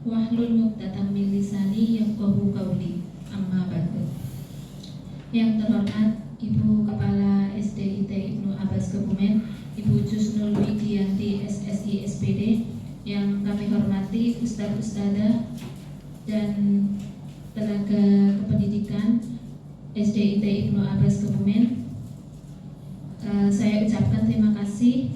wahlul 'uqdatam min lisani yafqahu qawli. Amma ba'du. Yang terhormat Ibu Kepala SDIT Ibnu Abbas Kebumen, Ibu Jusnul Widianti SSI SPD, yang kami hormati Ustadz-Ustadzah dan tenaga kependidikan SDIT Ibnu Abbas Kebumen, saya ucapkan terima kasih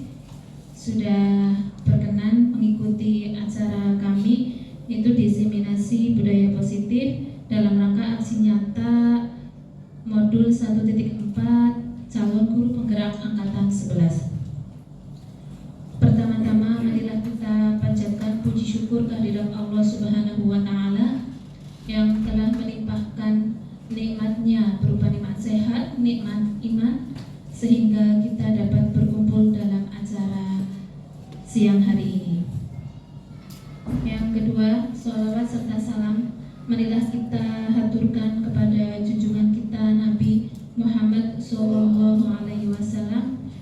sudah berkenan mengikuti acara kami, yaitu diseminasi budaya positif dalam rangka aksi nyata modul 1.4 calon guru penggerak angkatan 11. Pertama-tama marilah kita panjatkan puji syukur kehadirat Allah Subhanahu wa Ta'ala yang telah melimpahkan nikmatnya berupa nikmat sehat, nikmat iman, sehingga kita dapat berkumpul dalam acara siang hari ini. Yang kedua, sholawat serta salam marilah kita haturkan kepada junjungan kita Nabi Muhammad SAW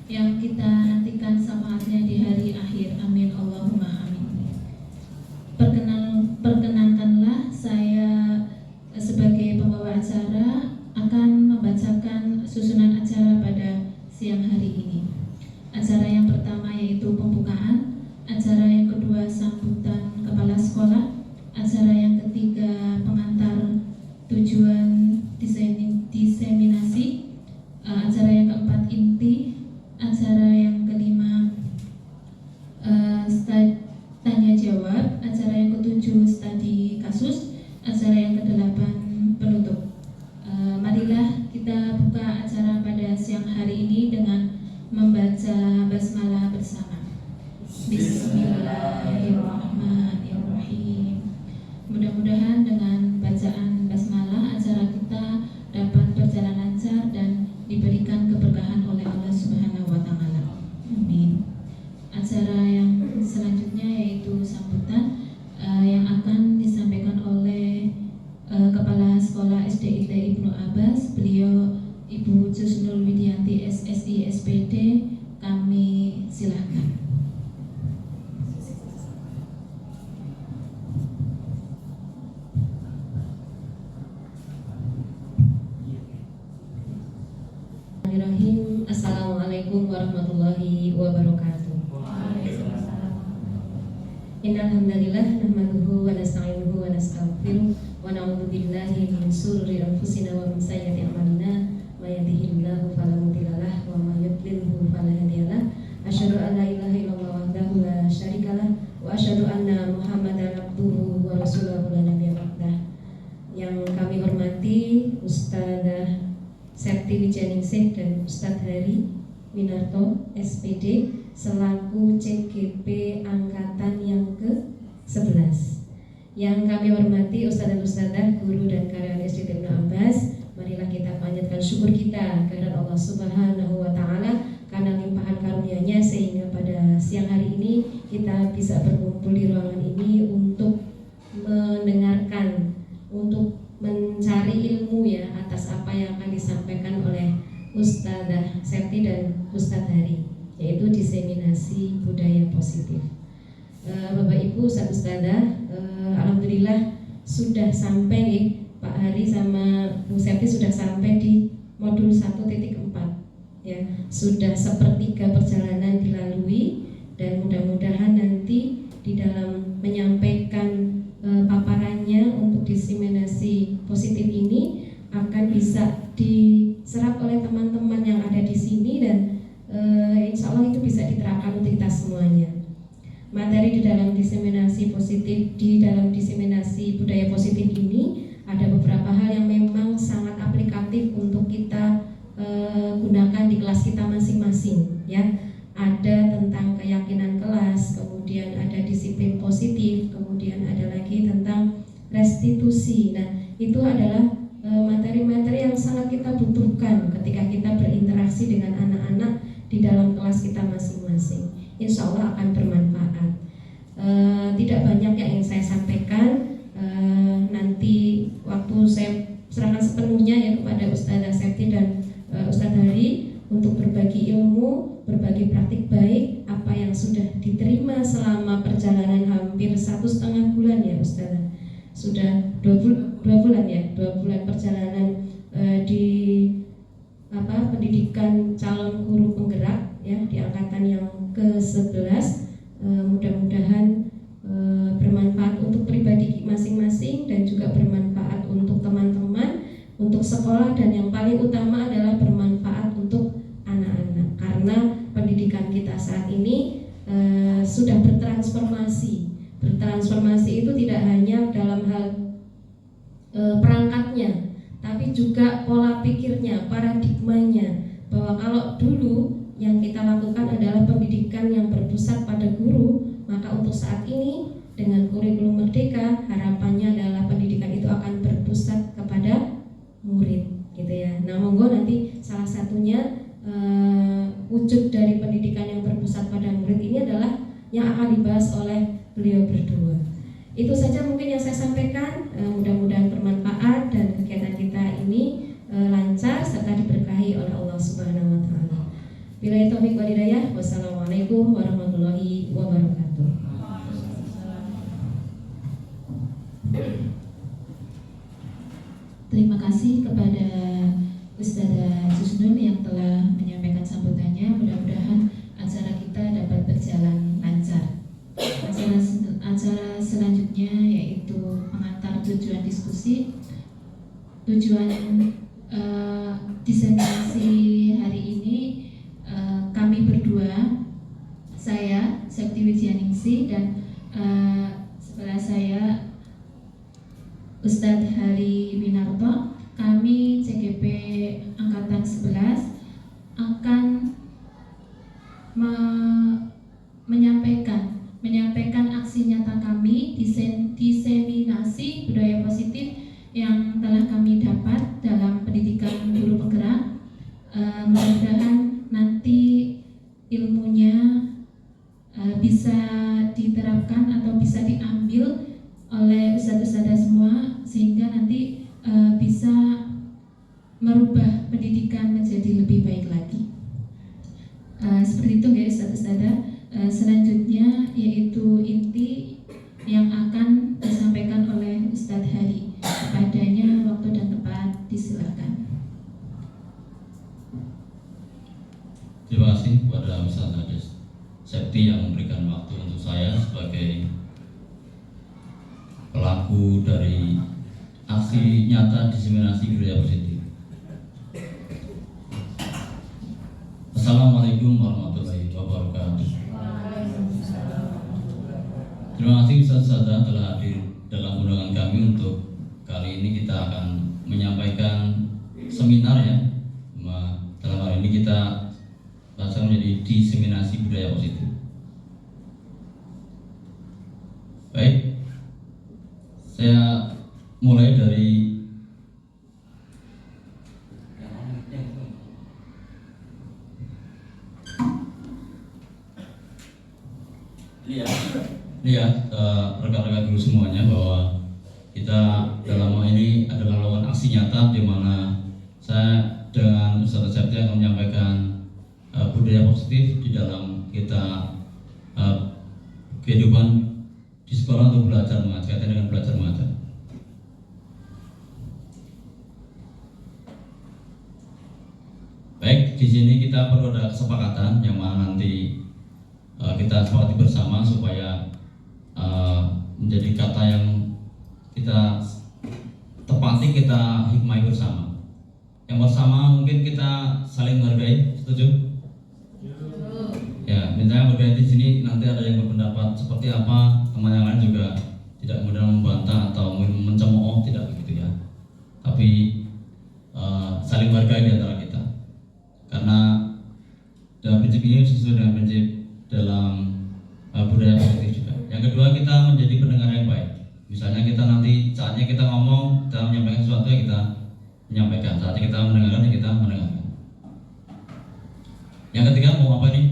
yang kita nantikan syafaatnya di hari akhir. Amin Allahumma amin. Perkenankanlah saya sebagai pembawa acara akan membacakan susunan acara pada siang hari ini. Acara yang pertama yaitu pembukaan, acara yang kedua sambutan kepala sekolah, acara yang ketiga pengantar tujuan diseminasi, acara yang keempat inti, acara yang kelima tanya jawab, acara yang ketujuh studi kasus, acara yang kedelapan penutup. Marilah kita buka acara pada siang hari ini dengan membaca basmalah bersama. Bismillahirrahmanirrahim. Mudah-mudahan dengan bacaan basmalah acara kita dapat berjalan lancar dan diberikan keberkahan oleh Allah Subhanahu wa Ta'ala. Amin. Acara yang selanjutnya yaitu sambutan yang akan disampaikan oleh Kepala Sekolah SDIT Ibnu Abbas, beliau Ibu Jusnul Widianti SSI SPD. Kami silakan. Assalamualaikum warahmatullahi wabarakatuh. Innal hamdalillah nahmaduhu wa nasta'inuhu wa nastaghfiruh wa na'udzu billahi min shururi anfusina wa min sayyiati a'malina. May yahdihillahu fala mudilla lahu wa may yudlilhu fala hadiyalah. Asyhadu an la ilaha illallah wahdahu la syarikalah wa asyhadu anna Muhammadan abduhu wa rasuluhu la nabiyya ba'dah. Yang kami hormati Ustadzah Septi Wijaningsih dan Ustadz Hari Winarto SPD selaku CGP angkatan yang ke-11. Yang kami hormati Ustadz dan Ustadzah, guru dan karyawan SDIT Ibnu Abbas, marilah kita panjatkan syukur kita kepada Allah Subhanahu wa Ta'ala karena limpahan karunia-Nya sehingga pada siang hari ini kita bisa berkumpul di ruangan ini untuk mendengarkan, untuk mencari ilmu ya atas apa yang akan disampaikan oleh Ustadzah Septi dan Ustadz Hari, yaitu diseminasi budaya positif. Bapak Ibu Ustadzah, alhamdulillah sudah sampai Pak Hari sama Bu Septi sudah sampai di modul 1.4 ya. Sudah sepertiga perjalanan dilalui dan mudah-mudahan nanti di dalam menyampaikan paparannya untuk diseminasi positif ini akan bisa diserap oleh teman-teman yang ada di sini dan insya Allah itu bisa diterapkan untuk kita semuanya. Materi di dalam diseminasi positif, di dalam diseminasi budaya positif ini ada beberapa hal yang memang sangat aplikatif untuk kita gunakan di kelas kita masing-masing ya. Ada tentang keyakinan kelas, kemudian ada disiplin positif, kemudian ada lagi tentang restitusi. Nah, itu adalah materi-materi yang sangat kita butuhkan ketika kita berinteraksi dengan anak-anak di dalam kelas kita masing-masing. Insya Allah akan bermanfaat. Tidak banyak yang ingin saya sampaikan. Nanti waktu saya serahkan sepenuhnya ya kepada Ustadzah Septi dan Ustadz Hari untuk berbagi ilmu, berbagi praktik baik apa yang sudah diterima selama perjalanan hampir 1,5 bulan bulan ya Ustazah. Sudah 2 bulan ya, 2 bulan perjalanan di pendidikan calon guru penggerak ya di angkatan yang ke-11. Mudah-mudahan bermanfaat untuk pribadi masing-masing dan juga bermanfaat untuk teman-teman, untuk sekolah, dan yang paling utama adalah bermanfaat untuk anak-anak, karena pendidikan kita saat ini sudah bertransformasi. Bertransformasi itu tidak hanya dalam hal perangkatnya, tapi juga pola pikirnya, paradigmanya, bahwa kalau dulu yang kita lakukan adalah pendidikan yang berpusat pada guru, maka untuk saat ini dengan kurikulum merdeka harapannya adalah pendidikan itu akan berpusat kepada murid, gitu ya. Nah, monggo nanti salah satunya wujud dari pendidikan yang berpusat pada murid ini adalah yang akan dibahas oleh beliau berdua. Itu saja mungkin yang saya sampaikan. Mudah-mudahan bermanfaat dan kegiatan kita ini lancar serta diberkahi oleh Allah Subhanahu wa taala. Billahi taufiq wal hidayah. Wassalamualaikum warahmatullahi wabarakatuh. Terima kasih kepada Ustazah Jusnun yang telah menyampaikan sambutannya. Mudah-mudahan acara kita dapat berjalan lancar. Acara selanjutnya yaitu pengantar tujuan diskusi. Tujuan diseminasi hari ini kami berdua, saya Septi Wijianingsih dan sebelah saya Ustadz Hari Winarto, kami CGP Angkatan 11 akan menyampaikan aksi nyata kami diseminasi budaya positif yang telah kami dapat dalam pendidikan guru penggerak. Mudah-mudahan nanti ilmunya bisa diterapkan atau bisa diambil oleh ustadzah semua, sehingga nanti bisa merubah pendidikan menjadi lebih baik lagi. Seperti itu guys, ustadzah. Selanjutnya yaitu inti yang akan disampaikan oleh Ustadz Hari. Padanya waktu dan tempat disilakan. Terima kasih kepada Ustadz Septi yang memberikan waktu untuk saya sebagai pelaku dari aksi nyata diseminasi budaya positif. Assalamualaikum warahmatullahi wabarakatuh. Terima kasih Ustazah telah hadir dalam undangan kami untuk kali ini kita akan menyampaikan seminar ya. Dalam hal ini kita bahasa menjadi diseminasi budaya positif. Baik, saya mulai dari rekan-rekan guru semuanya bahwa kita dalam hal ini adalah melakukan aksi nyata di mana saya dengan Ustadz Septi akan menyampaikan budaya positif di dalam kita kehidupan di sekolah untuk belajar mengajar, kaitan dengan belajar mengajar. Baik, di sini kita perlu ada kesepakatan yang mana nanti kita sepakati bersama supaya menjadi kata yang kita tepati, kita hikmah bersama. Yang bersama mungkin kita saling menghargai, setuju? Ya, misalnya berkaitan di sini nanti ada yang berpendapat seperti apa, teman yang lain juga tidak mudah membantah atau mencemooh, tidak begitu ya. Tapi saling menghargai di antara kita. Karena dalam prinsip ini sesuai dengan prinsip dalam budaya positif juga. Yang kedua, kita menjadi pendengar yang baik. Misalnya kita nanti saatnya kita ngomong, kita menyampaikan sesuatu yang kita menyampaikan. Saatnya kita mendengarkan, ya kita mendengarkan. Yang ketiga mau apa nih?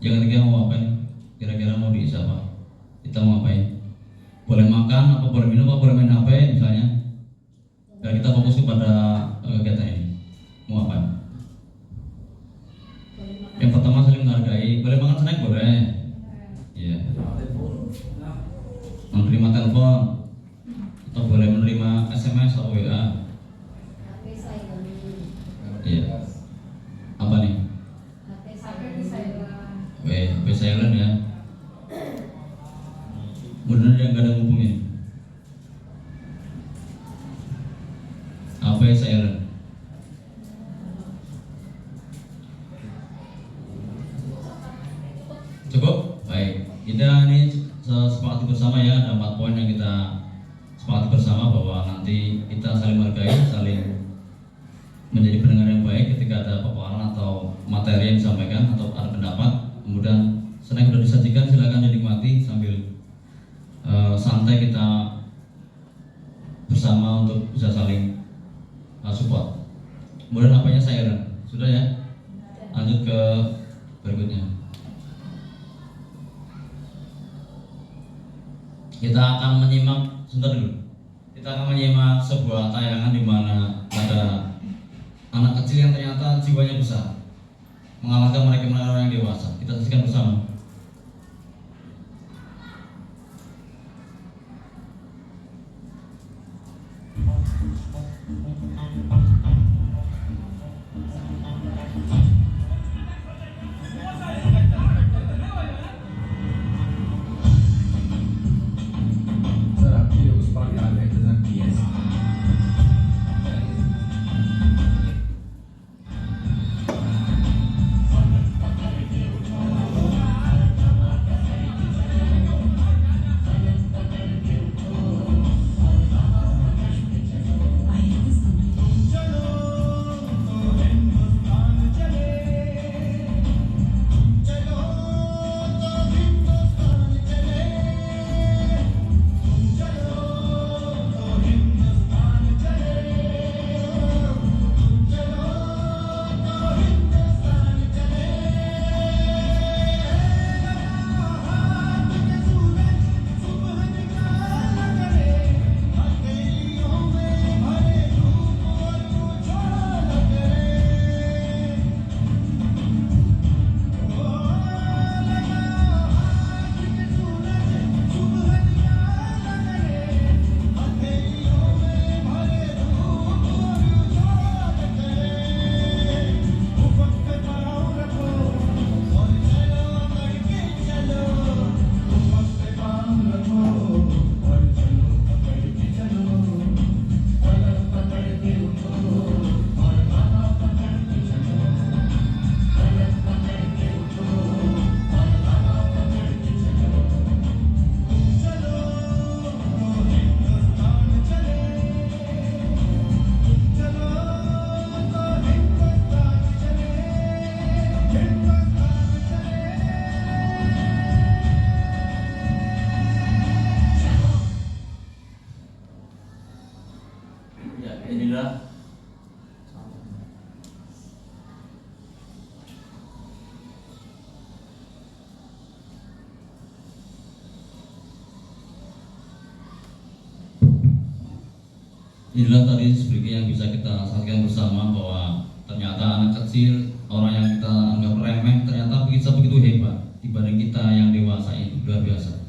Yang ketiga mau apa nih? Kira-kira mau diisi apa? Kita mau ngapain? Boleh makan, apa boleh minum, apa boleh main HP misalnya. Dan kita fokus kepada kegiatan ini. Mau apa? Yang pertama saling menghargai. Boleh makan snack boleh. Iya. menerima telepon atau boleh menerima SMS atau WA. Iya. Apa nih? HP silent ya. Bener yang gak ada ngubungin. HP silent. Cukup? Baik. Kita ini sepakati bersama ya, ada 4 poin yang kita sepakati bersama bahwa nanti kita saling menghargai, saling menjadi pendengar yang baik ketika ada paparan atau materi yang disampaikan atau ada pendapat. Kemudian senang sudah disajikan, silakan dinikmati sambil santai kita bersama untuk bisa saling support. Kemudian apanya silent, sudah ya? Lanjut ke berikutnya. Kita akan menyimak, sebentar dulu. Kita akan menyimak sebuah tayangan di mana ada anak kecil yang ternyata jiwanya besar, mengalahkan mereka yang dewasa. Kita saksikan bersama. Inilah tadi sedikit yang bisa kita saksikan bersama bahwa ternyata anak kecil, orang yang kita anggap remeh, ternyata bisa begitu hebat dibanding kita yang dewasa ini, luar biasa.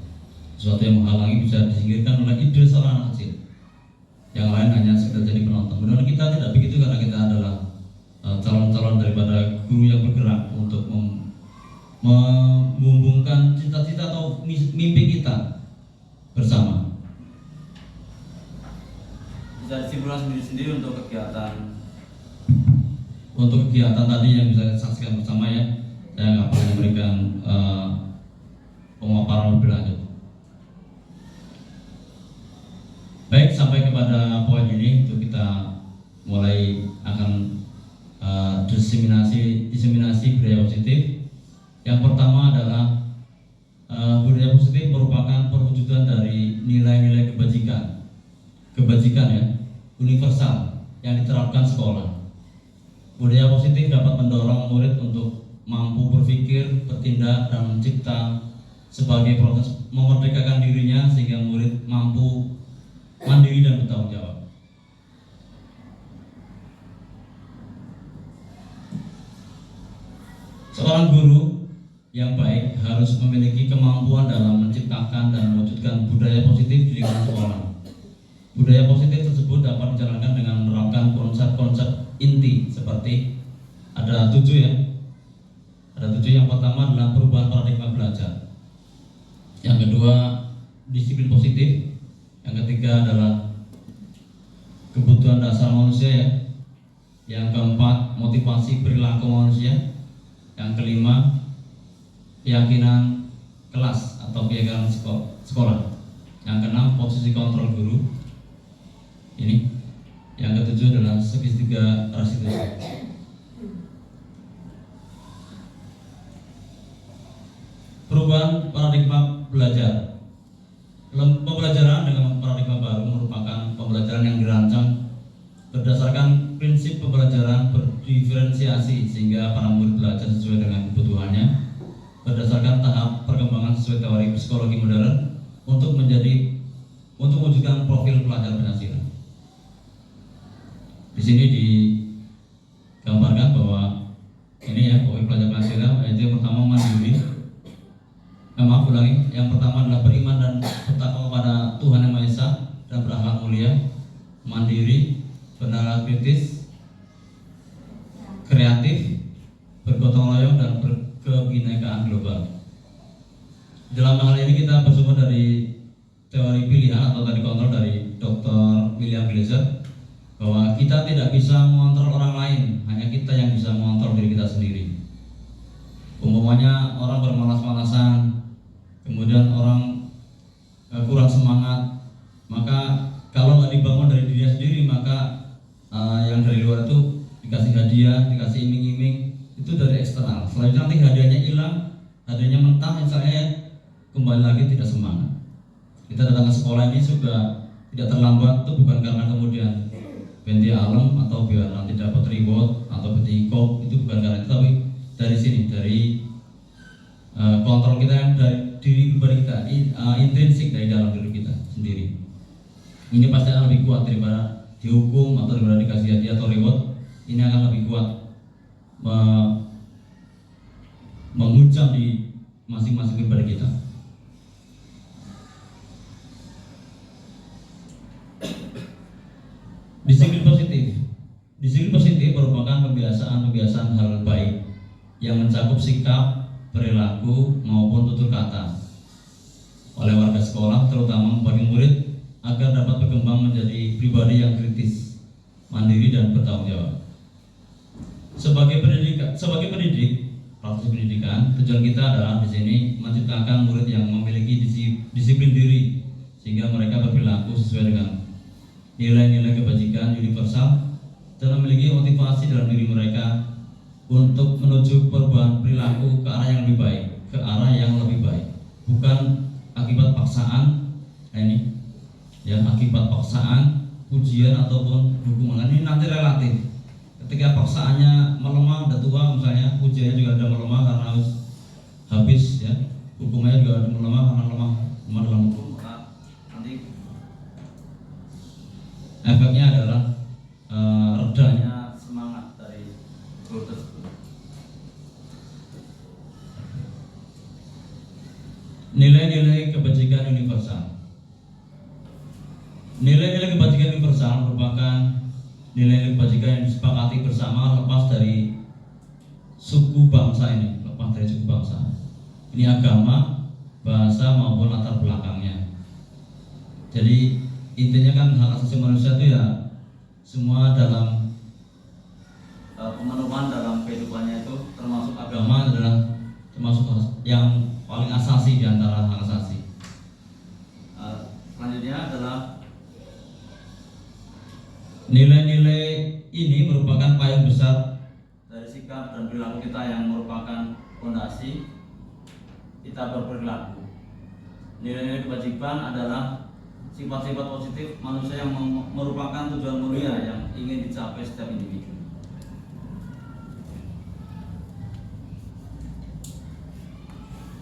Sesuatu yang menghalangi bisa disingkirkan oleh ide seorang anak kecil. Yang lain hanya sekedar jadi penonton. Benar kita tidak begitu karena kita adalah calon-calon daripada guru yang bergerak untuk membumbungkan cita-cita atau mimpi kita bersama. Bisa disimpulkan sendiri-sendiri untuk kegiatan tadi yang bisa disaksikan bersama ya. Saya nggak perlu memberikan pemaparan lebih lanjut. Baik, sampai kepada poin ini untuk kita mulai akan diseminasi budaya positif. Yang pertama adalah budaya positif merupakan perwujudan dari nilai-nilai kebajikan ya, universal yang diterapkan sekolah. Budaya positif dapat mendorong murid untuk mampu berpikir, bertindak, dan mencipta sebagai proses memerdekakan dirinya sehingga murid mampu mandiri dan bertanggung jawab. Seorang guru yang baik harus memiliki kemampuan dalam menciptakan dan mewujudkan budaya positif di lingkungan sekolah. Budaya positif tersebut dapat dijalankan dengan menerapkan konsep-konsep inti seperti ada 7 ya. Ada 7. Yang pertama adalah perubahan paradigma belajar. Yang kedua, disiplin positif. Yang ketiga adalah kebutuhan dasar manusia ya. Yang keempat, motivasi perilaku manusia. Yang kelima, keyakinan kelas atau keyakinan sekolah. Yang keenam, posisi kontrol guru. Ini. Yang ketujuh adalah segitiga restitusi. Perubahan paradigma belajar. Pembelajaran dengan paradigma baru merupakan pembelajaran yang dirancang berdasarkan prinsip pembelajaran berdiferensiasi sehingga para murid belajar sesuai dengan kebutuhannya berdasarkan tahap perkembangan sesuai teori psikologi modern untuk mewujudkan profil pelajar Pancasila. Di sini digambarkan bahwa ini ya profil pelajar Pancasila, yaitu yang pertama mandiri. Yang pertama adalah beriman dan bertakwa kepada Tuhan Yang Maha Esa dan berakhlak mulia, mandiri, bernalar kritis, kreatif, bergotong royong dan berkebinekaan global. Dalam hal ini kita bersumber dari teori pilihan atau tadi kontrol dari Dr. William Glasser bahwa kita tidak bisa mengontrol orang lain, hanya kita yang bisa mengontrol diri kita sendiri. Umpamanya orang bermalas-malasan, kemudian orang kurang semangat, maka kalau nggak dibangun dari dirinya sendiri, maka yang dari luar itu dikasih hadiah, dikasih iming-iming, itu dari eksternal. Selanjutnya nanti hadiahnya hilang, hadiahnya mentah, misalnya kembali lagi tidak semangat. Kita datang ke sekolah ini sudah tidak terlambat, itu bukan karena kemudian ganti alam atau biar nanti dapat reward atau betikop, itu bukan karena itu, tapi dari sini, dari kontrol kita yang dari diri pribadi kita, intrinsik dari dalam diri kita sendiri. Ini pasti akan lebih kuat daripada dihukum atau daripada dikasih hadiah atau reward. Ini akan lebih kuat menghujam di masing-masing pribadi kita. Disiplin positif. Disiplin positif merupakan kebiasaan hal baik yang mencakup sikap, perilaku maupun tutur kata oleh warga sekolah, terutama bagi murid agar dapat berkembang menjadi pribadi yang kritis, mandiri dan bertanggung jawab. Sebagai pendidik, praktik pendidikan, tujuan kita adalah di sini menciptakan murid yang memiliki disiplin diri sehingga mereka berperilaku sesuai dengan nilai-nilai kebajikan universal dan memiliki motivasi dalam diri mereka untuk menuju perubahan perilaku ke arah yang lebih baik, bukan akibat paksaan. Nah ini, ya akibat paksaan, ujian ataupun hukuman. Ini nanti relatif. Ketika paksaannya melemah, udah tua misalnya, ujiannya juga udah melemah karena harus habis, ya, hukumannya juga udah melemah karena lemah dalam hukum. Nanti efeknya adalah redanya semangat dari guru tersebut. Nilai-nilai kebajikan universal. Nilai-nilai kebajikan universal merupakan nilai-nilai kebajikan yang disepakati bersama lepas dari suku bangsa ini, Ini agama, bahasa maupun latar belakangnya. Jadi intinya kan hak asasi manusia itu ya semua dalam pemenuhan dalam kehidupannya itu, termasuk agama adalah termasuk yang paling asasi di antara hak asasi. Selanjutnya adalah nilai-nilai ini merupakan payung besar dari sikap dan perilaku kita yang merupakan fondasi kita berperilaku. Nilai-nilai kewajiban adalah sifat-sifat positif manusia yang merupakan tujuan mulia yang ingin dicapai setiap individu.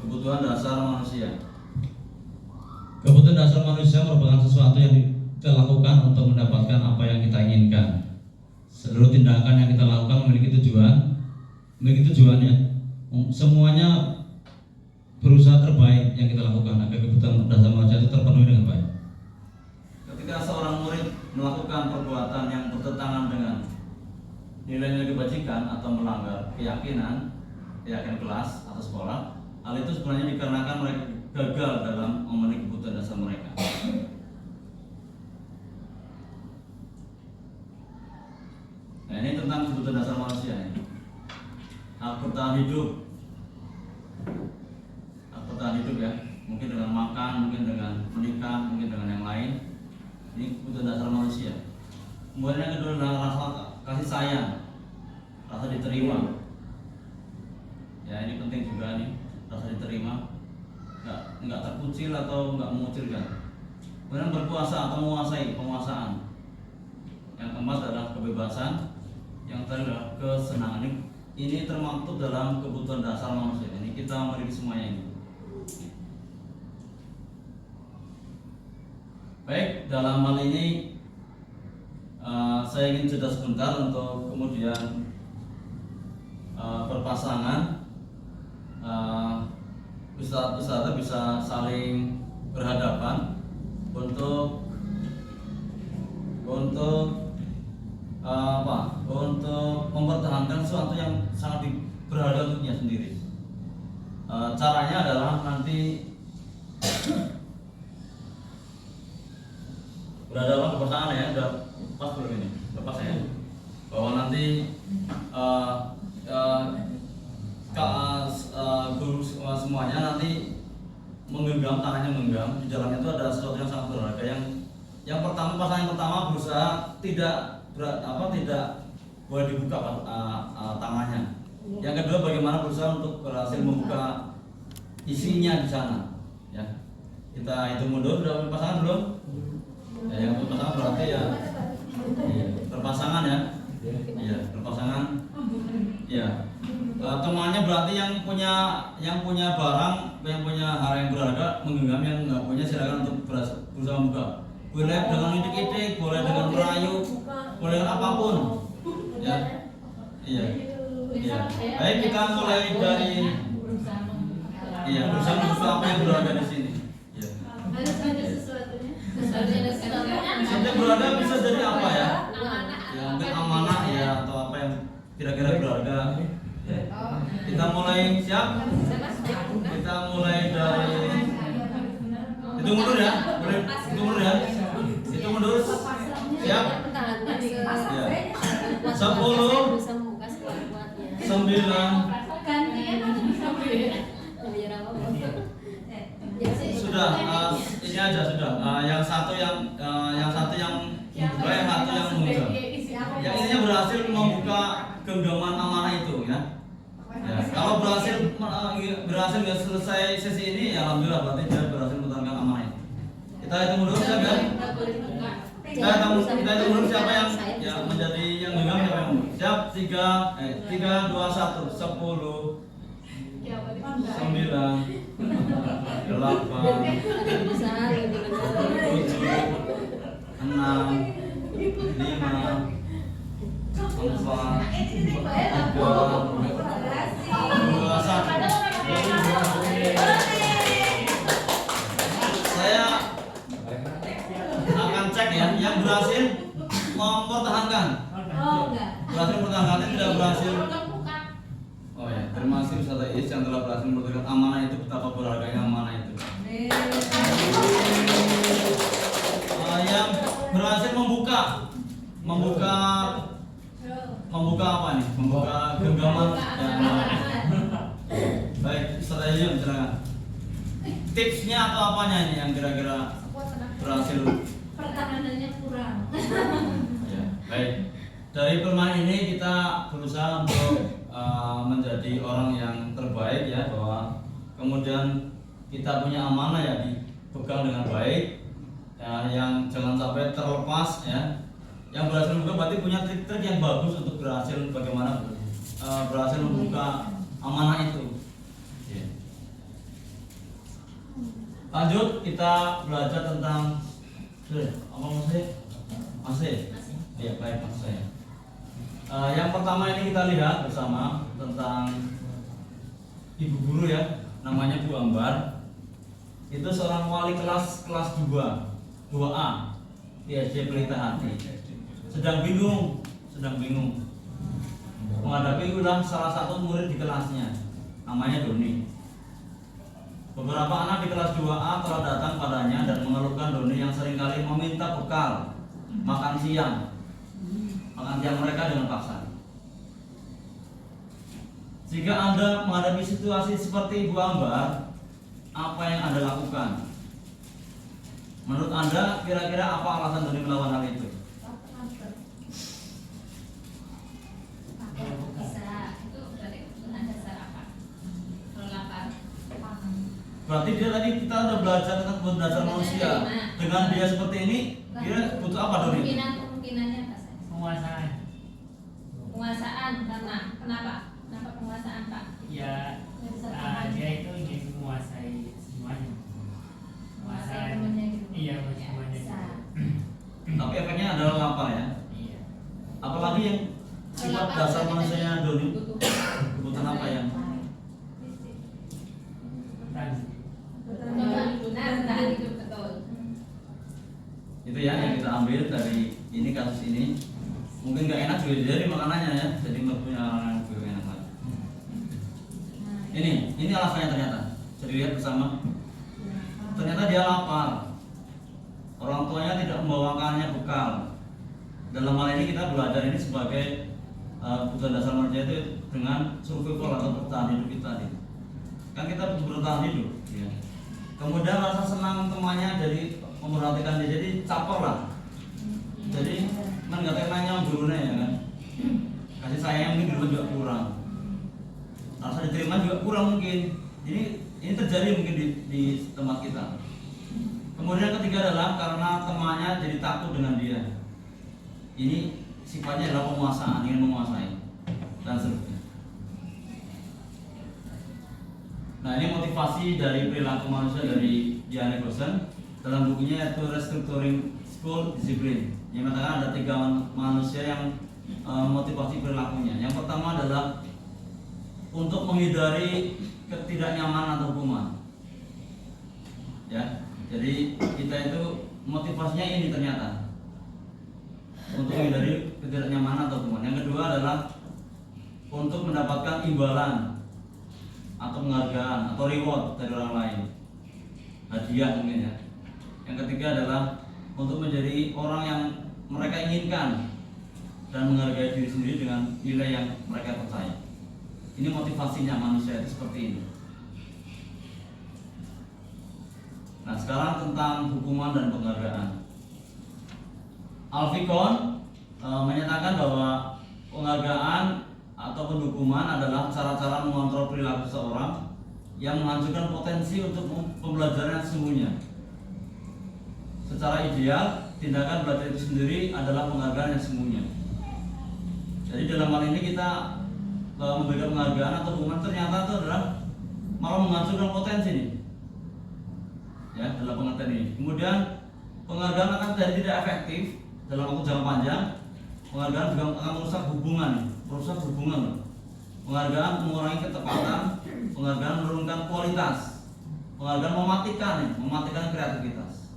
Kebutuhan dasar manusia. Kebutuhan dasar manusia merupakan sesuatu yang kita lakukan untuk mendapatkan apa yang kita inginkan. Seluruh tindakan yang kita lakukan memiliki tujuannya. Semuanya berusaha terbaik yang kita lakukan agar kebutuhan dasar manusia itu terpenuhi dengan baik. Ketika seorang murid melakukan perbuatan yang bertentangan dengan nilai-nilai kebajikan atau melanggar keyakinan kelas atau sekolah, hal itu sebenarnya dikarenakan mereka gagal dalam memenuhi kebutuhan dasar mereka. Nah, ini tentang kebutuhan dasar manusia ini. Hak bertahan hidup ya, mungkin dengan makan, mungkin dengan menikah, mungkin dengan yang lain. Ini kebutuhan dasar manusia. Kemudian yang kedua adalah rasa kasih sayang, rasa diterima. Ya, ini penting juga nih, rasa diterima, nggak terkucil atau nggak mengucilkan. Kemudian berkuasa atau menguasai, penguasaan. Yang keempat adalah kebebasan. Yang terakhir adalah kesenangan. Ini termaktub dalam kebutuhan dasar manusia. Ini kita memiliki semuanya ini. Baik, dalam hal ini saya ingin jeda sebentar untuk kemudian berpasangan, peserta bisa saling berhadapan untuk untuk mempertahankan sesuatu yang sangat berharga untuknya sendiri. Caranya adalah nanti berhadapan ke pasangan ya, udah pas belum ini? Udah pas ya? Bahwa nanti guru semuanya nanti menggenggam, tangannya menggenggam, di dalamnya itu ada sesuatu yang sangat berharga. Yang pertama, pasangan yang pertama berusaha tidak boleh dibuka tangannya. Yang kedua, bagaimana berusaha untuk berhasil membuka isinya di sana. Ya, kita hitung mundur. Sudah berpasangan belum? Ya, yang berpasangan berarti ya, berpasangan ya. Iya, berpasangan. Ya, temannya berarti yang punya barang, yang punya hal yang berharga menggenggam, yang nggak punya silakan untuk berusaha membuka. Boleh dengan idik-idik, boleh dengan merayu, boleh dengan apapun. Ya, iya. Iya. Baik, kita mulai dari berusaha membuka apa yang berada di sini. Iya. Ada sesuatunya. Yang berada bisa dari apa ya? Ya, mungkin amanah ya, atau apa yang kira-kira berharga. Ya. Kita mulai siap? Kita mulai dari itu mundur ya? Boleh itu mundur ya? Itu mundur. Siap? Ya. 10 9 sudah ini aja sudah yang satu yang membuka, yang satu yang menggenggam. Yang ininya berhasil membuka genggaman amanah itu ya. Ya, kalau berhasil nggak selesai sesi ini ya alhamdulillah, berarti dia berhasil mempertahankan amanah itu. Kita hitung dulu siapa ya? Kita hitung dulu siapa yang menjadi yang genggam, siapa yang siap. 3 2 1 10 9 8 Saya akan cek ya, yang berhasil mempertahankan. Berhasil mempertahankan, yang tidak berhasil. Oh ya, terima kasih Ustaz Is yang telah berhasil mempertahankan amanah itu. Betapa berharganya amanah itu. Yang berhasil membuka apa nih? Membuka genggaman. Baik, Ustaz Is silakan. Tipsnya atau apanya ini yang kira-kira berhasil? Pertahanannya kurang. Ya, baik. Dari permainan ini kita berusaha untuk menjadi orang yang terbaik ya, bahwa kemudian kita punya amanah ya dipegang dengan baik ya, yang jangan sampai terlepas ya. Yang berhasil membuka berarti punya trik-trik yang bagus untuk berhasil bagaimana berhasil membuka amanah itu. Ya. Lanjut kita belajar tentang apa masih? Ya baik maksud saya. Yang pertama ini kita lihat bersama tentang ibu guru ya. namanya Bu Ambar. Itu seorang wali kelas 2A di SD Pelita Hati. Sedang bingung menghadapi ulah salah satu murid di kelasnya, namanya Doni. Beberapa anak di kelas 2A telah datang padanya dan mengeluhkan Doni yang seringkali meminta bekal makan siang mereka dengan paksa. Jika Anda menghadapi situasi seperti Ibu Ambar, apa yang Anda lakukan? Menurut Anda, kira-kira apa alasan Doni melawan hal itu? Bisa, itu berarti kebutuhan dasar apa? Kalau lapar, Berarti dia tadi kita udah belajar tentang kebutuhan dasar manusia. Dengan dia seperti ini, dia butuh apa Doni? kemungkinannya apa saya? Penguasaan. Karena kenapa penguasaan Pak? Ya, Nggak bisa tahan. dia itu ingin menguasai semuanya. Menguasai temennya gitu. Iya, Ya, semuanya. bisa. Tapi efeknya adalah lapar ya. Iya. Apalagi yang sifat Lapar dasar berarti manusianya tadi Doni, kebutuhan. kebutuhan apa ya? Bertahan hidup betul. Itu ya yang kita ambil dari ini kasus ini. Mungkin nggak enak juga jadi makanannya ya, jadi nggak punya orang yang lebih enak lagi. Ini alasannya ternyata. Jadi lihat bersama. Ternyata dia lapar. Orang tuanya tidak membawakannya bekal. Dalam hal ini kita belajar ini sebagai kebutuhan dasar manusia itu dengan survival atau bertahan hidup kita tadi. Kan kita bertahan hidup. Ya. Kemudian rasa senang temannya jadi memperhatikan dia, jadi caper lah. Jadi nggak temanya gurunya ya kan. Kasih sayang mungkin dulu juga kurang. Rasa diterima juga kurang mungkin. Jadi ini terjadi mungkin di tempat kita. Kemudian ketiga adalah karena temannya jadi takut dengan dia. Ini sifatnya adalah penguasaan, ingin menguasai dan seterusnya. Nah ini motivasi dari perilaku manusia dari Diane Gosen dalam bukunya yaitu Restructuring School Discipline. Yang mengatakan ada 3 manusia yang motivasi perilakunya. Yang pertama adalah untuk menghindari ketidaknyamanan atau hukuman. Ya, jadi kita itu motivasinya ini ternyata untuk menghindari ketidaknyamanan atau hukuman. Yang kedua adalah untuk mendapatkan imbalan atau penghargaan atau reward dari orang lain, hadiah mungkin ya. Yang ketiga adalah untuk menjadi orang yang mereka inginkan dan menghargai diri sendiri dengan nilai yang mereka percaya. Ini motivasinya manusia itu seperti ini. Nah sekarang tentang hukuman dan penghargaan. Alfikon menyatakan bahwa penghargaan ataupun hukuman adalah cara-cara mengontrol perilaku seseorang yang menghancurkan potensi untuk pembelajaran yang sesungguhnya. Secara ideal, tindakan belajar itu sendiri adalah penghargaan yang sesungguhnya. Jadi dalam hal ini kita memberikan penghargaan atau hukuman ternyata itu adalah malah menghancurkan potensi nih. Ya, dalam pengertian ini. Kemudian penghargaan akan jadi tidak efektif dalam waktu jangka panjang. Penghargaan juga akan merusak hubungan. Penghargaan mengurangi ketepatan, penghargaan menurunkan kualitas, penghargaan mematikan kreativitas,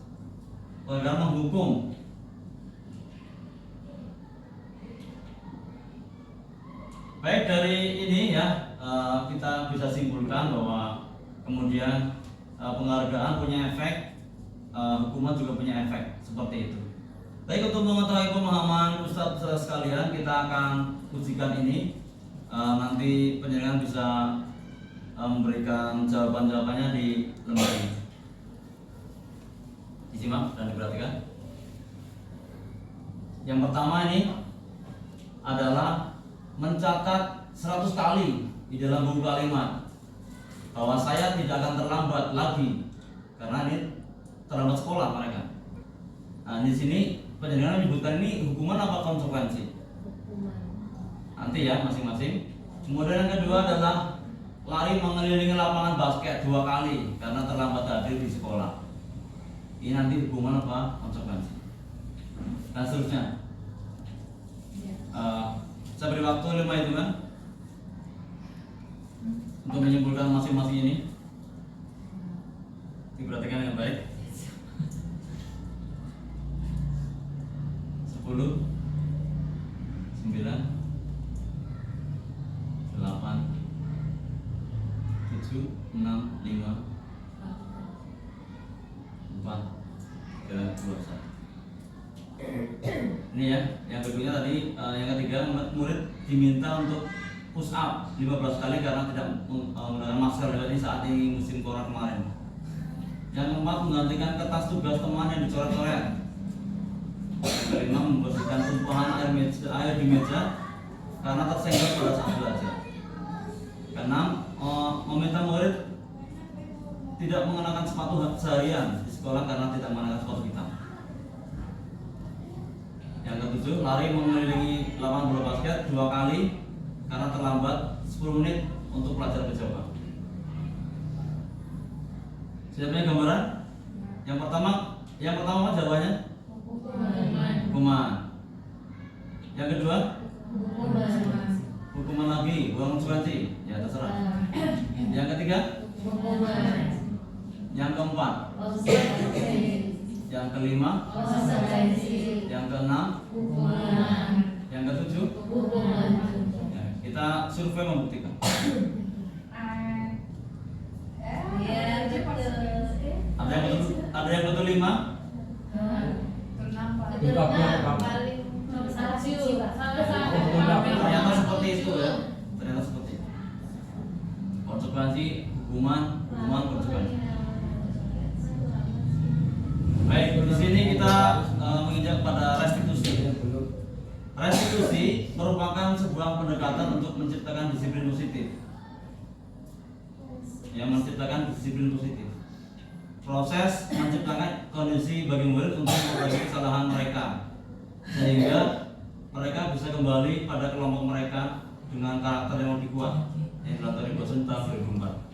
penghargaan menghukum. Baik, dari ini ya kita bisa simpulkan bahwa kemudian penghargaan punya efek, hukuman juga punya efek seperti itu. Baik, untuk mengetahui pemahaman Ustadz sekalian, kita akan ujikan ini. Nanti penyelenggara bisa memberikan jawaban-jawabannya di lembar ini. Disimak dan diperhatikan. Yang pertama ini adalah mencatat 100 kali di dalam buku kalimat bahwa saya tidak akan terlambat lagi, karena ini terlambat sekolah mereka. Nah di sini penjelasan menyebutkan ini hukuman apa konsekuensi? Nanti ya masing-masing. Kemudian yang kedua adalah lari mengelilingi lapangan basket 2 kali karena terlambat hadir di sekolah. Ini nanti hukuman apa konsekuensi? Dan seterusnya. Saya beri waktu 5 hitungan untuk menyimpulkan masing-masing ini. Diperhatikan dengan baik. 10, 9, 8, 7, 6, 5, 4, 3, 2, 1. Ini ya, yang berikutnya tadi yang ketiga, murid diminta untuk push up 15 kali karena tidak menggunakan masker ini saat ini musim corona kemarin. Yang keempat, menggantikan kertas tugas teman yang dicoret-coret. Yang kelima, membersihkan tumpahan air di meja karena tersenggol pada saat belajar. Keenam, meminta murid tidak mengenakan sepatu seharian di sekolah karena tidak mengenakan sepatu hitam. Yang ketujuh, lari mengelilingi lapangan bola basket 2 kali karena terlambat 10 menit untuk pelajaran berjamaah. Sudah punya gambaran? Yang pertama apa jawabannya? Hukuman. Yang kedua? Hukuman lagi, uang konsekuensi. Ya terserah. Yang ketiga? Yang keempat? Yang kelima? Yang keenam? Yang ketujuh? Ya, kita survei membuktikan. Ada yang betul 5? Ternyata seperti itu ya. Ternyata seperti itu. Konsekuensi, hukuman, konsekuensi. Baik, di sini kita menginjak pada restitusi. Restitusi merupakan sebuah pendekatan untuk menciptakan disiplin positif. Proses menciptakan kondisi bagi murid untuk memperbaiki kesalahan mereka, sehingga mereka bisa kembali pada kelompok mereka dengan karakter yang lebih kuat. Yang dilatari dosen tahun 2004.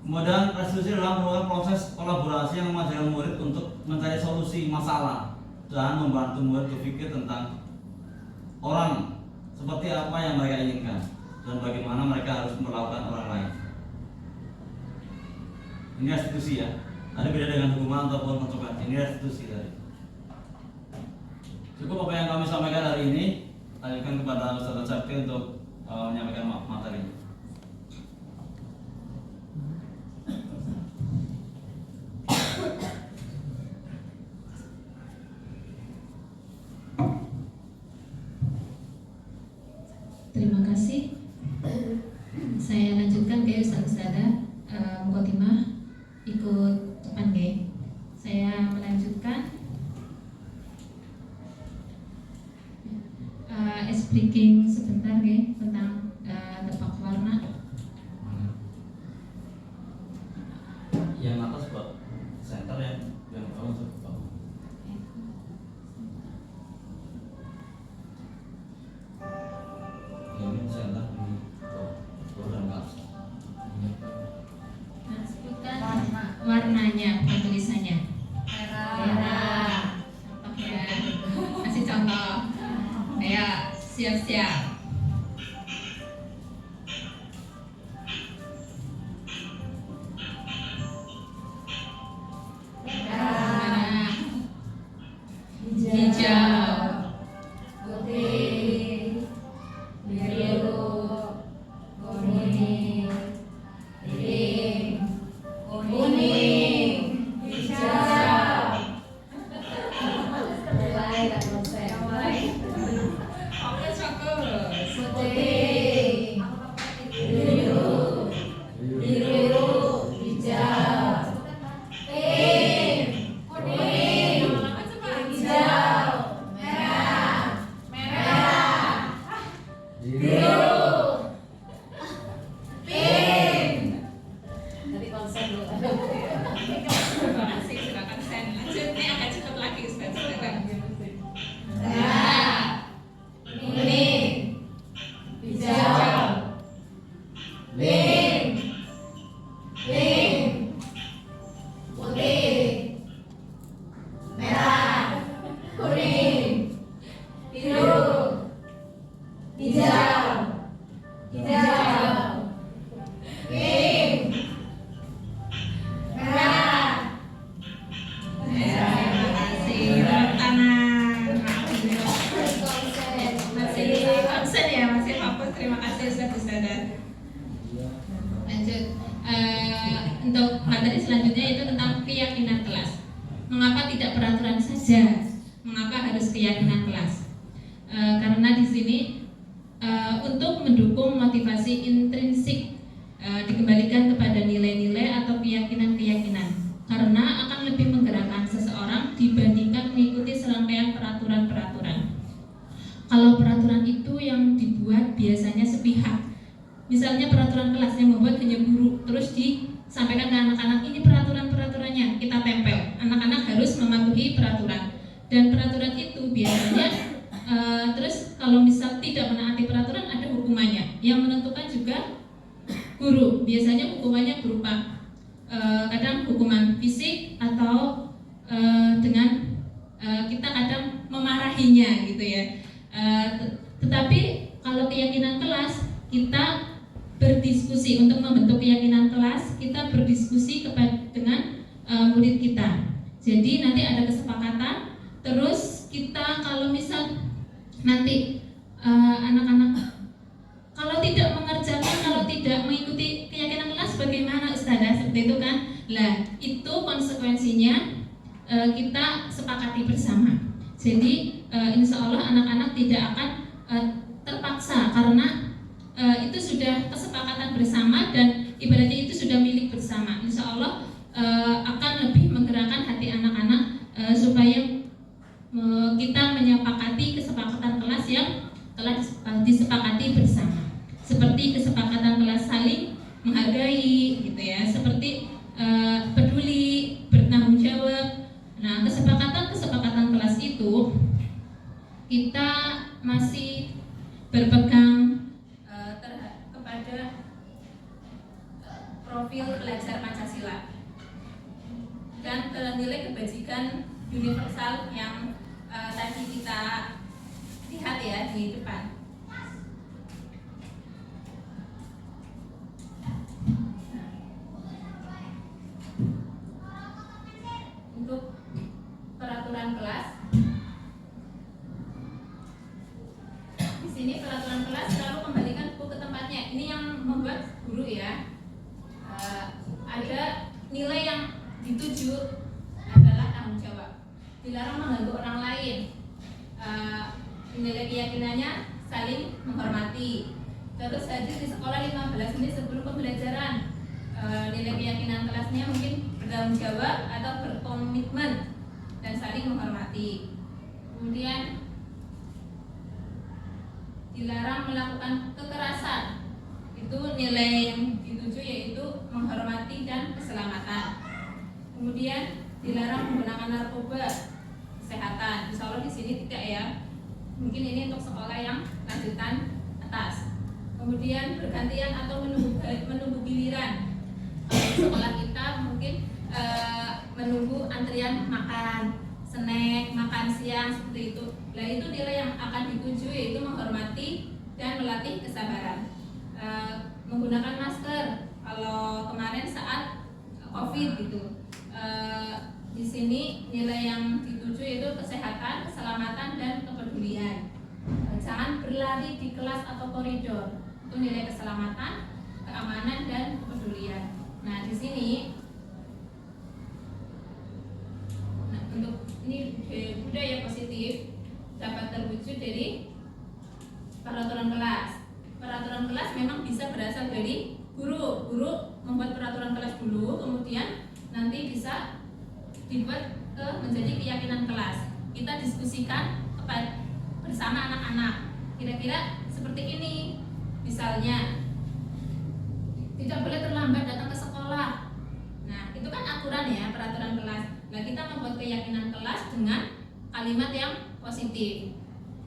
Kemudian restitusi adalah merupakan proses kolaborasi yang mengajarkan murid untuk mencari solusi masalah dan membantu murid berpikir tentang orang seperti apa yang mereka inginkan dan bagaimana mereka harus memperlakukan orang lain. Ini restitusi ya. Ada beda dengan hukuman ataupun konsekuensi. Ini restitusi tadi. Cukup apa yang kami sampaikan hari ini. Tanyakan kepada Ustaz Syafri untuk menyampaikan materi. Terima kasih. Saya lanjutkan ke Ustazah Mukotimah. Ikut depan nggih. Saya melanjutkan speaking sebentar nggih tentang tebak warna. Yang atas buat center yang bawah untuk bawah. Ini center ini bawah dan atas. Warnanya, bukan tulisannya. Merah. Contoh ya. Kasih contoh. Kayak siap-siap. Merah. Hijau. Putih, biru, kuning, pink, kuning, hijau. Mulai. Oke, cukup. mengapa tidak peraturan saja? Mengapa harus keyakinan kelas? Karena di sini untuk mendukung motivasi intrinsik dikembalikan kepada nilai-nilai atau keyakinan-keyakinan, karena akan lebih menggerakkan seseorang dibandingkan mengikuti serangkaian peraturan-peraturan. Kalau peraturan itu yang dibuat biasanya sepihak, misalnya peraturan kelas yang membuat hanya guru, terus disampaikan ke anak-anak, ini peraturan-peraturannya, kita tempel, anak-anak harus mematuhi peraturan. Dan peraturan itu biasanya terus kalau misal tidak menaati peraturan ada hukumannya, yang menentukan juga guru. Biasanya hukumannya berupa kadang hukuman fisik atau dengan kita kadang memarahinya gitu ya. Tetapi kalau keyakinan kelas, kita berdiskusi untuk membentuk keyakinan kelas, kita berdiskusi dengan murid kita. Jadi nanti ada kesepakatan. Terus kita kalau misal nanti anak-anak kalau tidak mengerjakan, kalau tidak mengikuti keyakinan kelas, bagaimana Ustazah? Seperti itu kan? Lah, itu konsekuensinya kita sepakati bersama. Jadi insya Allah anak-anak tidak akan terpaksa, karena itu sudah kesepakatan bersama dan ibaratnya itu sudah milik bersama. Insya Allah akan lebih menggerakkan hati anak-anak supaya kita menyepakati kesepakatan kelas yang telah disepakati bersama, seperti kesepakatan kelas saling menghargai gitu ya, seperti peduli, bertanggung jawab. Nah, kesepakatan kelas itu kita masih berpegang kepada profil belajar Pancasila dan nilai kebajikan universal yang tadi kita lihat ya di depan. Untuk peraturan kelas, di sini peraturan kelas selalu kembalikan buku ke tempatnya. Ini yang membuat guru ya. Ada nilai yang dituju adalah tanggung jawab. Dilarang mengganggu orang lain. Nilai keyakinannya saling menghormati. Terus hadir di sekolah 15 menit sebelum pembelajaran. Nilai keyakinan kelasnya mungkin bertanggung jawab atau berkomitmen dan saling menghormati. Kemudian dilarang melakukan kekerasan. Itu nilai yang dituju yaitu menghormati dan keselamatan. Kemudian dilarang menggunakan narkoba, kesehatan. Insya Allah di sini tidak ya. Mungkin ini untuk sekolah yang lanjutan atas. Kemudian bergantian atau menunggu giliran. Sekolah kita mungkin menunggu antrian makan, snack, makan siang seperti itu. Nah, itu nilai yang akan dituju yaitu menghormati dan melatih kesabaran. Menggunakan masker kalau kemarin saat COVID gitu. Di sini nilai yang dituju yaitu kesehatan, keselamatan, dan kepedulian. Jangan berlari di kelas atau koridor. Itu nilai keselamatan, keamanan, dan kepedulian. Nah, di sini untuk ini budaya positif dapat terwujud dari peraturan kelas. Peraturan kelas memang bisa berasal dari guru. Guru membuat peraturan kelas dulu, kemudian nanti bisa dibuat menjadi keyakinan kelas. Kita diskusikan bersama anak-anak. Kira-kira seperti ini. Misalnya, tidak boleh terlambat datang ke sekolah. Nah, itu kan aturan ya, peraturan kelas. Nah, kita membuat keyakinan kelas dengan kalimat yang positif.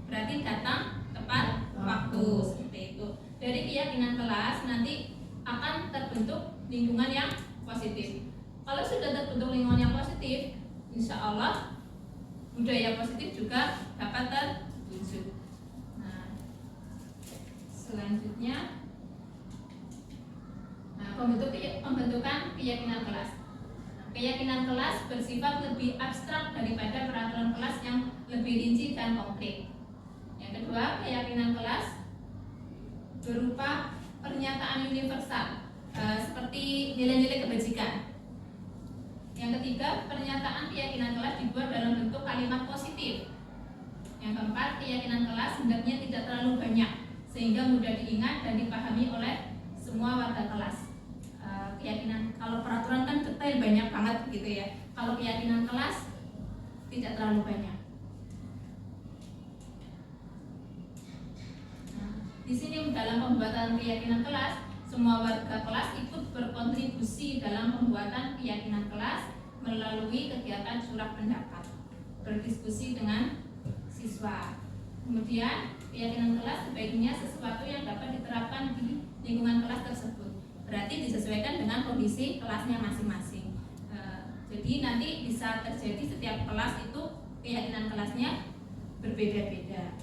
Berarti datang tepat waktu, seperti itu. Dari keyakinan kelas nanti akan terbentuk lingkungan yang positif. Kalau sudah terbentuk lingkungan yang positif, insya Allah budaya positif juga dapat terwujud. Nah, selanjutnya, pembentukan keyakinan kelas. Keyakinan kelas bersifat lebih abstrak daripada peraturan kelas yang lebih rinci dan konkret. Yang kedua, keyakinan kelas berupa pernyataan universal seperti nilai-nilai kebajikan. Yang ketiga, pernyataan keyakinan kelas dibuat dalam bentuk kalimat positif. Yang keempat, keyakinan kelas hendaknya tidak terlalu banyak sehingga mudah diingat dan dipahami oleh semua warga kelas. Keyakinan, kalau peraturan kan detail banyak banget gitu ya. Kalau keyakinan kelas tidak terlalu banyak. Nah, di sini dalam pembuatan keyakinan kelas, semua warga kelas ikut berkontribusi dalam pembuatan keyakinan kelas melalui kegiatan surah pendapat, berdiskusi dengan siswa. Kemudian keyakinan kelas sebaiknya sesuatu yang dapat diterapkan di lingkungan kelas tersebut. Berarti disesuaikan dengan kondisi kelasnya masing-masing. Jadi nanti bisa terjadi setiap kelas itu keyakinan kelasnya berbeda-beda.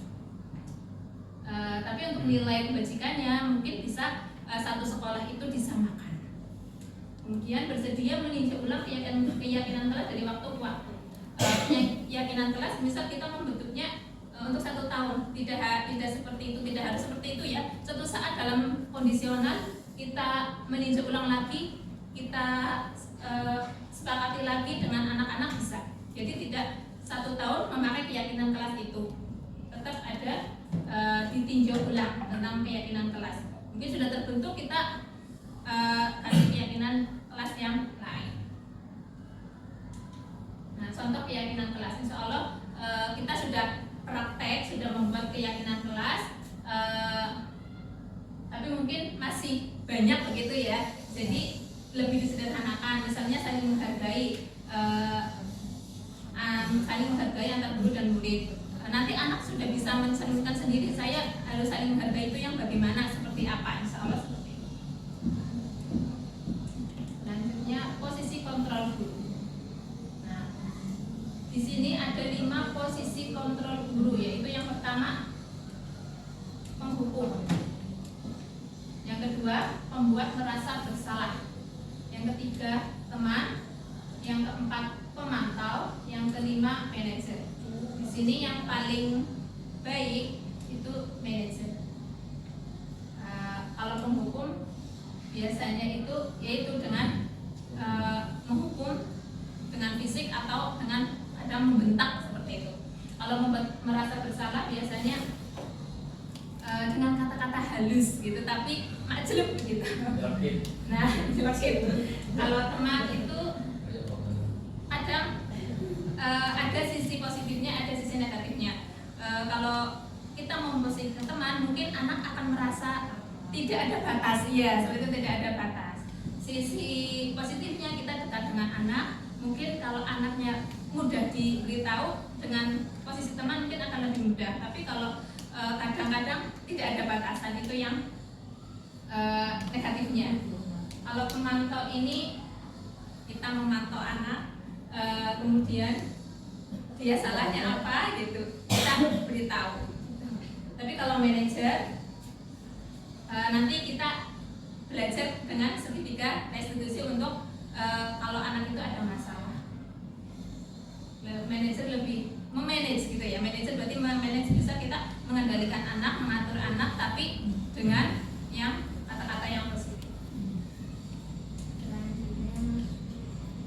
Tapi untuk nilai kebajikannya mungkin bisa satu sekolah itu disamakan. Kemudian bersedia meninjau ulang keyakinan kelas dari waktu ke waktu. Keyakinan kelas misal kita membentuknya untuk 1 tahun, tidak seperti itu, tidak harus seperti itu ya. Suatu saat dalam kondisional kita meninjau ulang lagi, kita sepakati lagi dengan anak-anak bisa. Jadi tidak 1 tahun memakai keyakinan kelas itu, tetap ada ditinjau ulang tentang keyakinan kelas. Mungkin sudah terbentuk, kita kasih keyakinan kelas yang lain. Nah, contoh keyakinan kelas, insya Allah kita sudah praktek, sudah membuat keyakinan kelas, tapi mungkin masih banyak begitu ya. Jadi lebih disederhanakan, misalnya saling menghargai, antar guru dan murid. Nanti anak sudah bisa mencerminkan sendiri, saya harus saling menghargai itu yang bagaimana, seperti apa, insya Allah seperti itu. Selanjutnya posisi kontrol guru. Nah, di sini ada 5 posisi kontrol guru, yaitu yang pertama penghukum, yang kedua pembuat merasa bersalah, yang ketiga teman, yang keempat pemantau, yang kelima manajer. Di sini yang paling baik itu manajer. Kalau penghukum biasanya itu yaitu dengan menghukum dengan fisik atau dengan ada membentak seperti itu. Kalau merasa bersalah biasanya dengan kata-kata halus gitu, tapi makjelek gitu. Nah, jelek. Kalau teman itu kadang ada sisi positifnya, ada sisi negatifnya. Kalau kita memposisikan teman, mungkin anak akan merasa tidak ada batas, ya, seperti itu, tidak ada batas. Sisi positifnya kita dekat dengan anak, mungkin kalau anaknya mudah diberitahu, dengan posisi teman mungkin akan lebih mudah. Tapi kalau kadang-kadang tidak ada batasan, itu yang negatifnya. Kalau pemantau ini kita memantau anak, kemudian dia salahnya apa gitu, kita beritahu. Tapi kalau manajer, nanti kita belajar dengan segitiga restitusi untuk kalau anak itu ada masalah. Manajer lebih memanage gitu ya. Manajer berarti memanage, bisa kita mengendalikan anak, mengatur anak, tapi dengan yang kata-kata yang positif.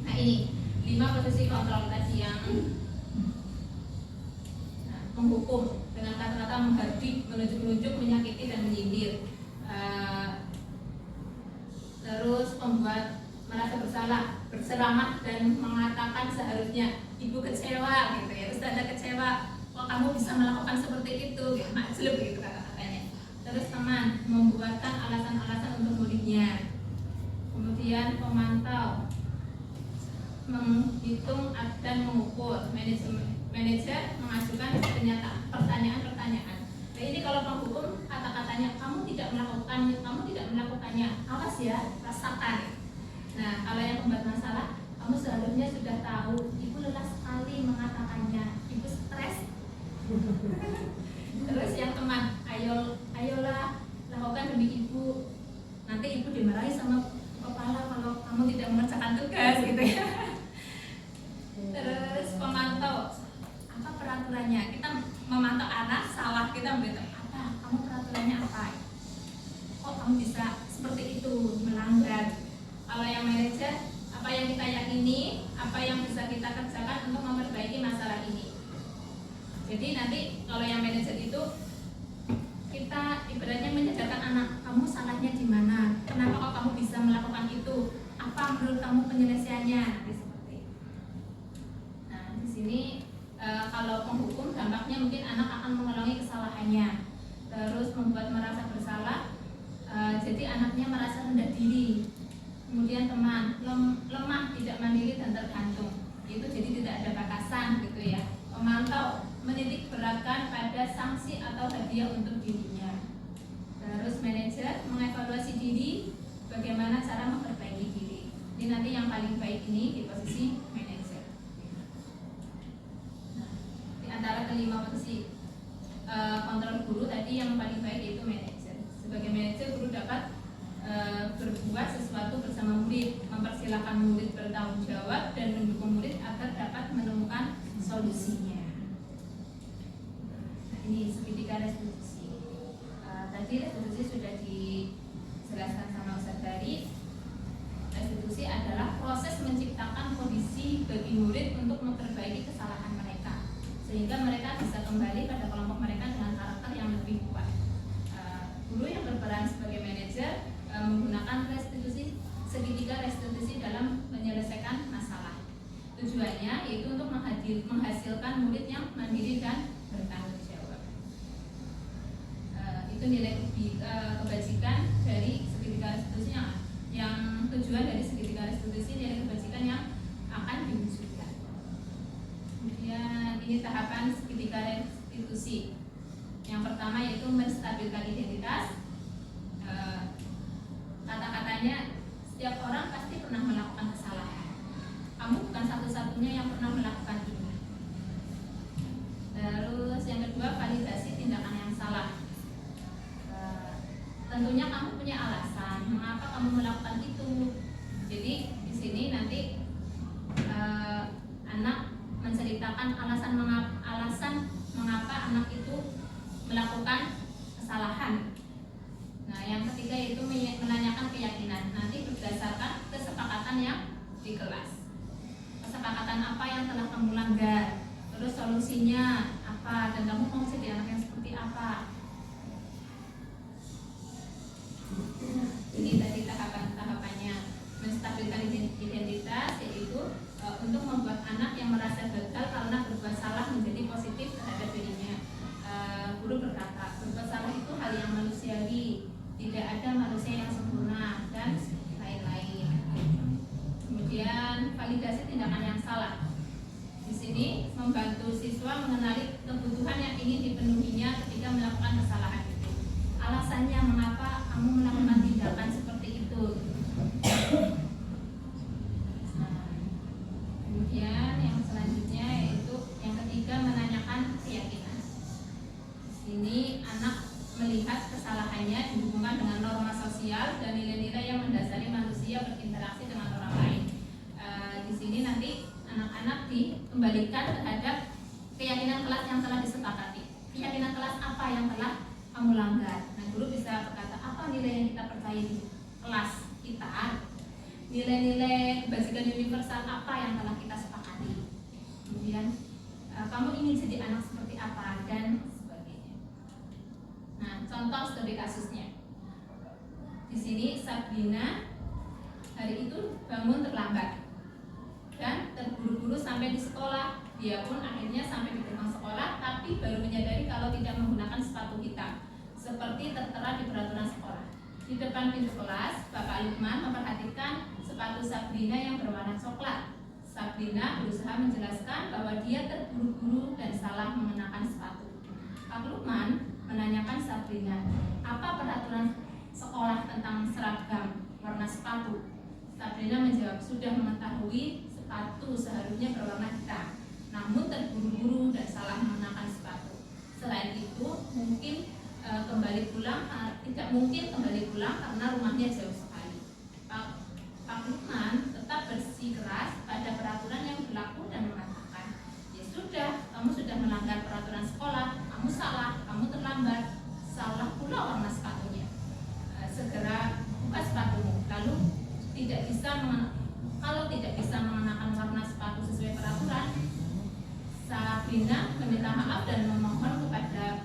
Nah, ini 5 posisi kontrol tadi yang menghukum dengan kata-kata menghardik, menunjuk-nunjuk, menyakiti dan menyindir. Terus membuat merasa bersalah, berceramah dan mengatakan seharusnya ibu kecewa gitu ya. Terus ada kecewa, kok kamu bisa melakukan seperti itu, ya, makjelek gitu kata-katanya. Terus teman membuatkan alasan-alasan untuk muridnya. Kemudian pemantau, menghitung dan mengukur. Manajer mengajukan pertanyaan-pertanyaan. Nah, ini kalau penghukum kata-katanya kamu tidak melakukannya, awas ya, rasakan. Nah, kalau yang membuat masalah, kamu seharusnya sudah tahu, ibu lelah sekali mengatakannya, ibu stres. Terus yang teman, ayolah lakukan demi ibu. Nanti ibu dimarahi sama kepala kalau kamu tidak mengerjakan tugas gitu ya. Terus pemantau, apa peraturannya? Kita memantau anak salah, kita memberitahu apa, kamu peraturannya apa? Kok kamu bisa seperti itu, melanggar? Kalau yang manajer, apa yang kita yakini, apa manajer itu kita ibaratnya menyadarkan anak, kamu salahnya di mana, kenapa kok kamu bisa melakukan itu, apa menurut kamu penyelesaiannya, nanti seperti itu. Nah di sini kalau penghukum dampaknya mungkin anak akan mengulangi kesalahannya, terus membuat merasa bersalah, jadi anaknya merasa rendah diri, kemudian teman lemah, tidak mandiri dan tergantung, itu jadi tidak ada batasan gitu ya. Memantau, menitik beratkan pada sanksi atau hadiah untuk dirinya. Terus manajer mengevaluasi diri, bagaimana cara memperbaiki diri. Ini nanti yang paling baik ini di posisi manajer. Nah, di antara kelima posisi kontrol guru tadi yang paling baik yaitu manajer. Sebagai manajer, guru dapat berbuat sesuatu bersama murid, mempersilahkan murid bertanggung jawab dan mendukung murid agar dapat menemukan solusinya. Nah, ini segitiga restitusi. Tadi restitusi sudah dijelaskan sama Ustaz tadi. Restitusi adalah proses menciptakan kondisi bagi murid untuk memperbaiki kesalahan mereka, sehingga mereka bisa kembali pada kelompok mereka dengan karakter yang lebih kuat. Guru yang berperan sebagai manajer menggunakan restitusi, segitiga restitusi dalam menyelesaikan masalah. Tujuannya yaitu untuk menghasilkan murid yang mandiri dan bertanggung jawab. Itu nilai kebajikan dari segitiga restitusi yang tujuan dari segitiga restitusi, nilai kebajikan yang akan diwujudkan. Kemudian ini tahapan segitiga restitusi. Yang pertama yaitu menstabilkan identitas. Kata-katanya, setiap orang pasti pernah melakukan kesalahan. Kamu bukan satu-satunya yang pernah melakukan ini. Terus yang kedua, validasi tindakan yang salah. Tentunya kamu punya alasan mengapa kamu melakukan itu. Jadi di sini nanti anak menceritakan alasan mengapa anak itu melakukan kesalahan. Nah, yang ketiga yaitu menanyakan keyakinan. Nanti berdasarkan kesepakatan yang di kelas. Kesepakatan apa yang telah kamu langgar, terus solusinya apa, dan kamu mau jadi anak yang seperti apa. Ini tadi tahapannya menstabilkan identitas, yaitu untuk membuat anak yang merasa gagal karena berbuat salah menjadi positif terhadap dirinya. Guru berkata, berbuat salah itu hal yang manusiawi, tidak ada manusia yang sempurna, dan lain-lain. Kemudian validasi tindakan yang salah. Di sini membantu siswa mengenali kebutuhan yang ingin dipenuhinya ketika melakukan kesalahan itu. Alasannya mengapa kamu melakukan tindakan seperti itu. Kemudian yang selanjutnya yaitu yang ketiga, menanyakan keyakinan. Di sini anak melihat kesalahannya dihubungkan dengan norma sosial dan nilai-nilai yang mendasari manusia berinteraksi dengan orang lain. Di sini nanti anak-anak dikembalikan terhadap keyakinan kelas yang telah disepakati. Keyakinan kelas apa yang telah kamu langgar? Nah, guru bisa berkata, apa nilai yang kita percaya di kelas kita? Nilai-nilai kebajikan universal apa yang telah kita sepakati? Kemudian kamu ingin jadi anak seperti apa, dan sebagainya. Nah, contoh studi kasusnya. Di sini Sabrina hari itu bangun terlambat dan terburu-buru sampai di sekolah. Dia pun akhirnya sampai di gerbang sekolah, tapi baru menyadari kalau tidak menggunakan sepatu hitam seperti tertera di peraturan sekolah. Di depan pintu kelas, Bapak Lukman memperhatikan sepatu Sabrina yang berwarna coklat. Sabrina berusaha menjelaskan bahwa dia terburu-buru dan salah mengenakan sepatu. Pak Lukman menanyakan Sabrina, apa peraturan sekolah tentang seragam warna sepatu? Sabrina menjawab, sudah mengetahui sepatu seharusnya berwarna hitam, namun terburu-buru dan salah mengenakan sepatu. Selain itu, tidak mungkin kembali pulang karena rumahnya jauh sekali. Pak Lukman tetap bersikeras pada peraturan yang berlaku dan mengatakan, ya sudah, kamu sudah melanggar peraturan sekolah, kamu salah, kamu terlambat, salah pula warna sepatunya. Segera buka sepatumu. Lalu kalau tidak bisa mengenakan warna sepatu sesuai peraturan, Sabrina meminta maaf dan memohon kepada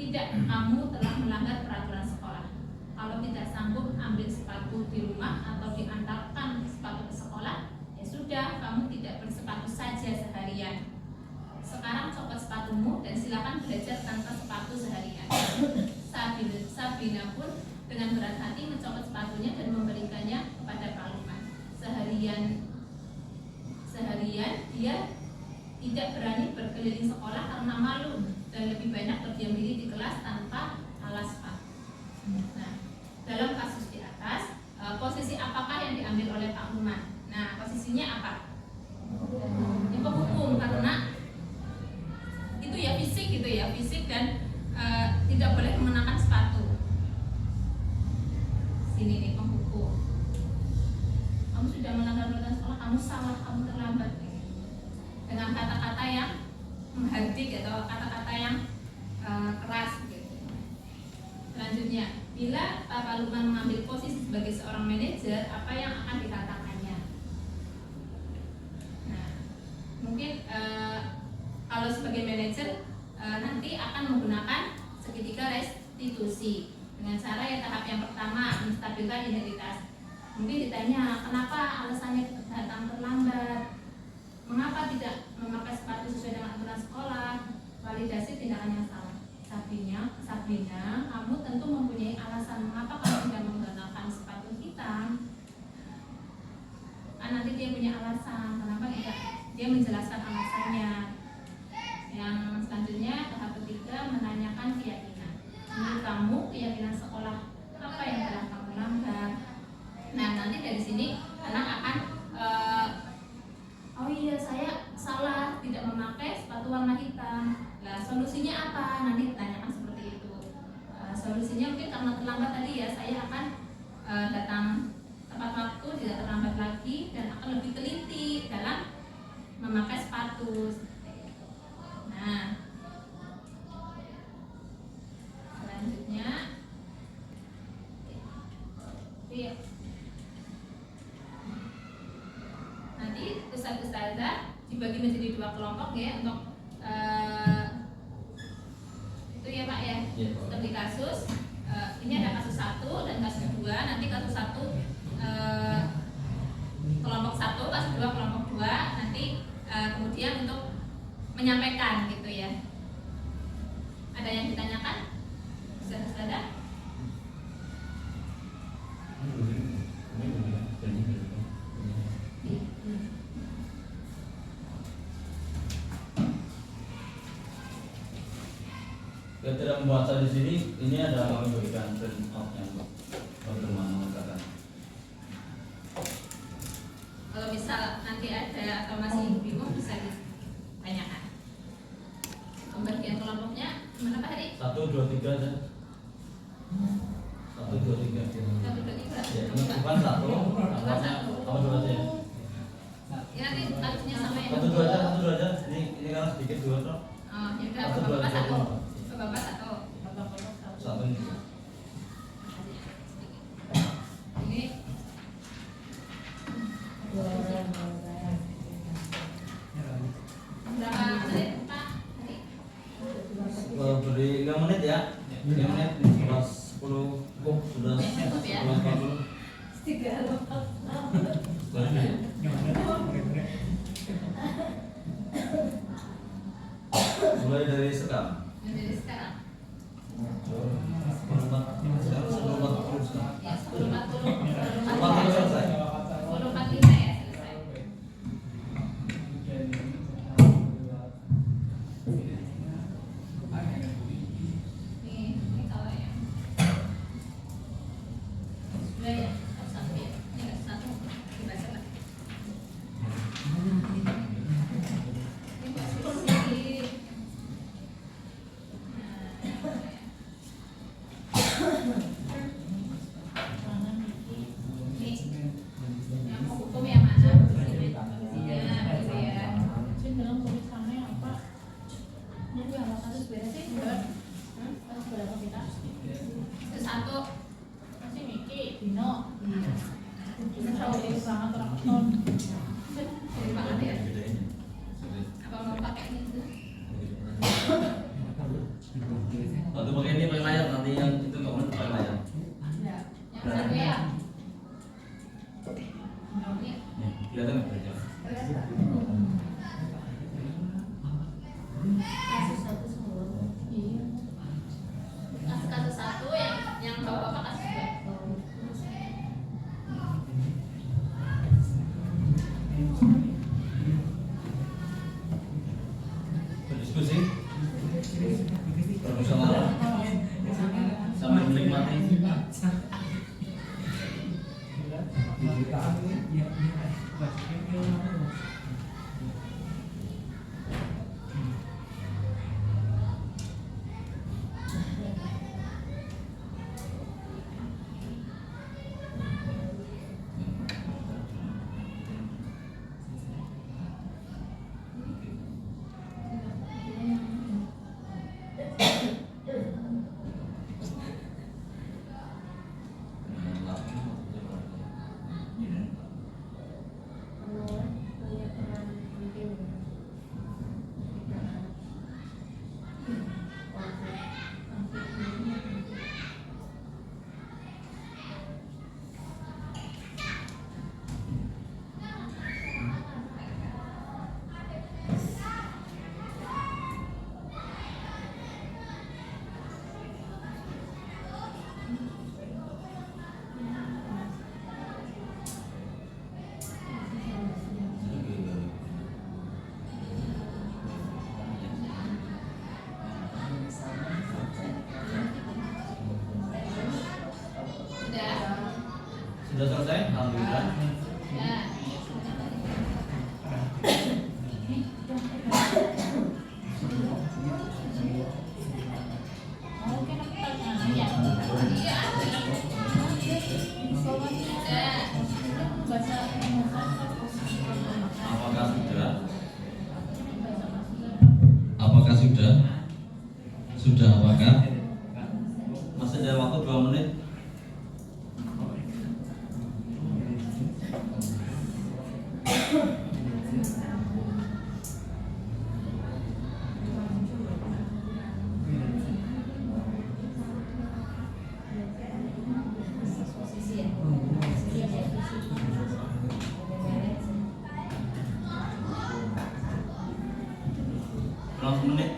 tidak, kamu telah melanggar peraturan sekolah. Kalau tidak sanggup ambil sepatu di rumah atau diantarkan sepatu ke sekolah, ya sudah, kamu tidak bersepatu saja seharian. Sekarang copot sepatumu dan silakan belajar tanpa sepatu seharian. Sabina pun dengan berat hati mencopot sepatunya dan memberikannya kepada Pak Lukman. Seharian dia tidak berani berkeliling sekolah karena malu dan lebih banyak berdiam diri di kelas tanpa alas sepatu. Nah, dalam kasus di atas, posisi apakah yang diambil oleh Pak Lukman? Nah, posisinya apa? Yang penghukum, karena itu ya fisik dan tidak boleh mengenakan sepatu. Sini nih penghukum. Kamu sudah melanggar peraturan sekolah, kamu salah, kamu terlambat. Dengan kata-kata yang menghardik atau kata-kata yang keras. Gitu. Selanjutnya, bila Pak Lukman mengambil posisi sebagai seorang manajer, apa yang akan dikatakannya? Nah, mungkin kalau sebagai manajer nanti akan menggunakan segitiga restitusi dengan cara ya tahap yang pertama menstabilkan identitas. Mungkin ditanya kenapa alasannya datang terlambat, mengapa tidak memakai sepatu sesuai dengan aturan sekolah, validasi tindakan yang salah. Sabina, kamu tentu mempunyai alasan mengapa kamu tidak menggunakan sepatu hitam. Kan nanti dia punya alasan kenapa tidak, dia menjelaskan alasannya. Yang selanjutnya tahap ketiga menanyakan keyakinan. Menurut kamu keyakinan sekolah apa yang telah kamu langgar? Nah, nanti dari sini anak akan oh iya, saya salah tidak memakai sepatu warna hitam. Nah, solusinya apa? Nanti ditanyakan seperti itu. Solusinya mungkin karena terlambat tadi ya, saya akan datang tepat waktu, tidak terlambat lagi, dan akan lebih teliti dalam memakai sepatu. Nah, selanjutnya iya. Nanti ustazah dibagi menjadi 2 kelompok ya untuk itu ya Pak ya. Untuk di kasus ini ada kasus 1 dan kasus 2. Nanti kasus 1 kelompok 1, kasus 2 kelompok 2. Nanti kemudian untuk menyampaikan gitu ya. Ada yang ditanyakan? Ustazah? Kita tidak membaca di sini. Ini ada memberikan print out yang teman-teman mengatakan. Kalau misal nanti ada atau masih bingung bisa ditanyakan. Pembagian kelompoknya gimana Pak Hadi? 1, 2, 3 aja. 1, 2, 3. 1, 2, 3. Ya, ini bukan 1. Apa 2 aja? Ya nanti kasusnya sama ya. 1, 2 aja. Ini karena sedikit 2 toh. Oh, ya udah 1, 2, 1. 3. Bapak 1. 1 ini. Ini berapa menit Pak? Beri 5 menit ya. 5 menit kelas 10 sudah Cukup ya. 40. Mulai dari sekarang. Dari sekarang. Sebelum 40 sekarang. Ya, 10.40. 40 selesai. 10.45 ya selesai. Ini kalau yang sudah ya, satu ya. Ini satu dibaca Pak. Ini buat sisi. Nah, baca. Ya, baca. Sudah selesai? Alhamdulillah. Ya. Apakah sudah? Apakah sudah? Sudah apakah? Masih ada waktu 2 menit. Berapa menit?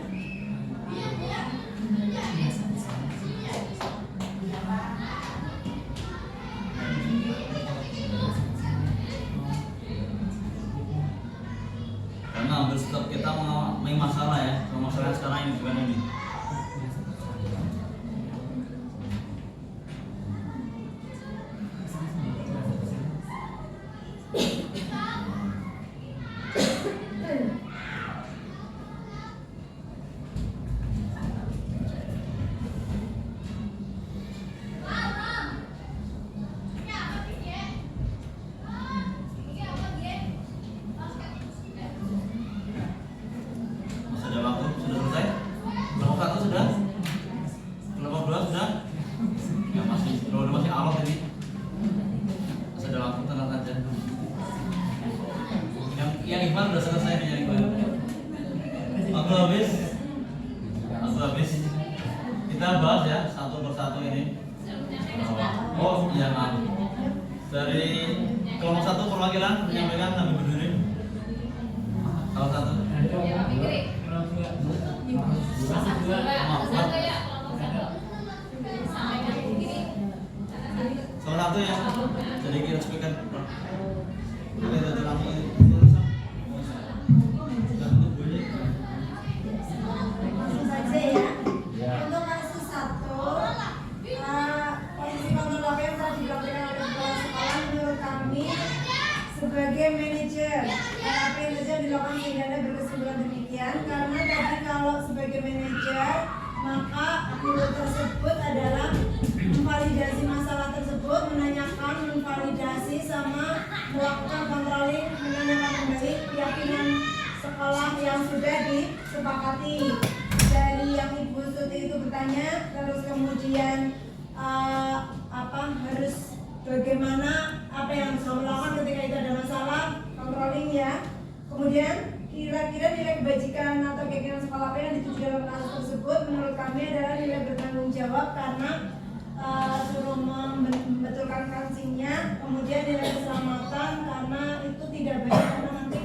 Karena hampir setiap kita mengalami masalah ya, masalah sekarang ini bukan ini. Masih ada waktu? Sudah selesai? Kelompok 1 sudah? Kelompok 2 sudah? Ya masih, kalau masih alot ini. Masih ada waktu, tenang saja. Yang Ivan sudah selesai nih, yang Ivan. Waktu habis? Waktu habis. Kita bahas ya satu persatu ini. Oh iya maaf. Dari kelompok 1 perwakilan menyampaikan kami berdiri. Kelompok 1. Salah satu ya. Jadi kita speaker. Oke, jadi langsung ini. Langsung saja ya. Untuk kasus 1, posisi kontrol yang telah dilakukan oleh kepala sekolah menurut kami sebagai manajer. Apa yang saja dilakukan sehingga Anda berkesimpulan demikian, karena tadi kalau sebagai manajer maka guru tersebut adalah memvalidasi masalah tersebut, menanyakan, memvalidasi sama melakukan controlling, menanyakan kembali keyakinan sekolah yang sudah disepakati. Dari yang Ibu Suti itu bertanya, terus kemudian harus bagaimana, apa yang harus kamu lakukan ketika itu ada masalah, controlling ya. Kemudian kira-kira nilai kebajikan atau keyakinan sekolah apa yang dituju dalam kasus tersebut menurut kami adalah nilai bertanggung jawab, karena suruh membetulkan kancingnya. Kemudian nilai keselamatan karena itu tidak baik karena nanti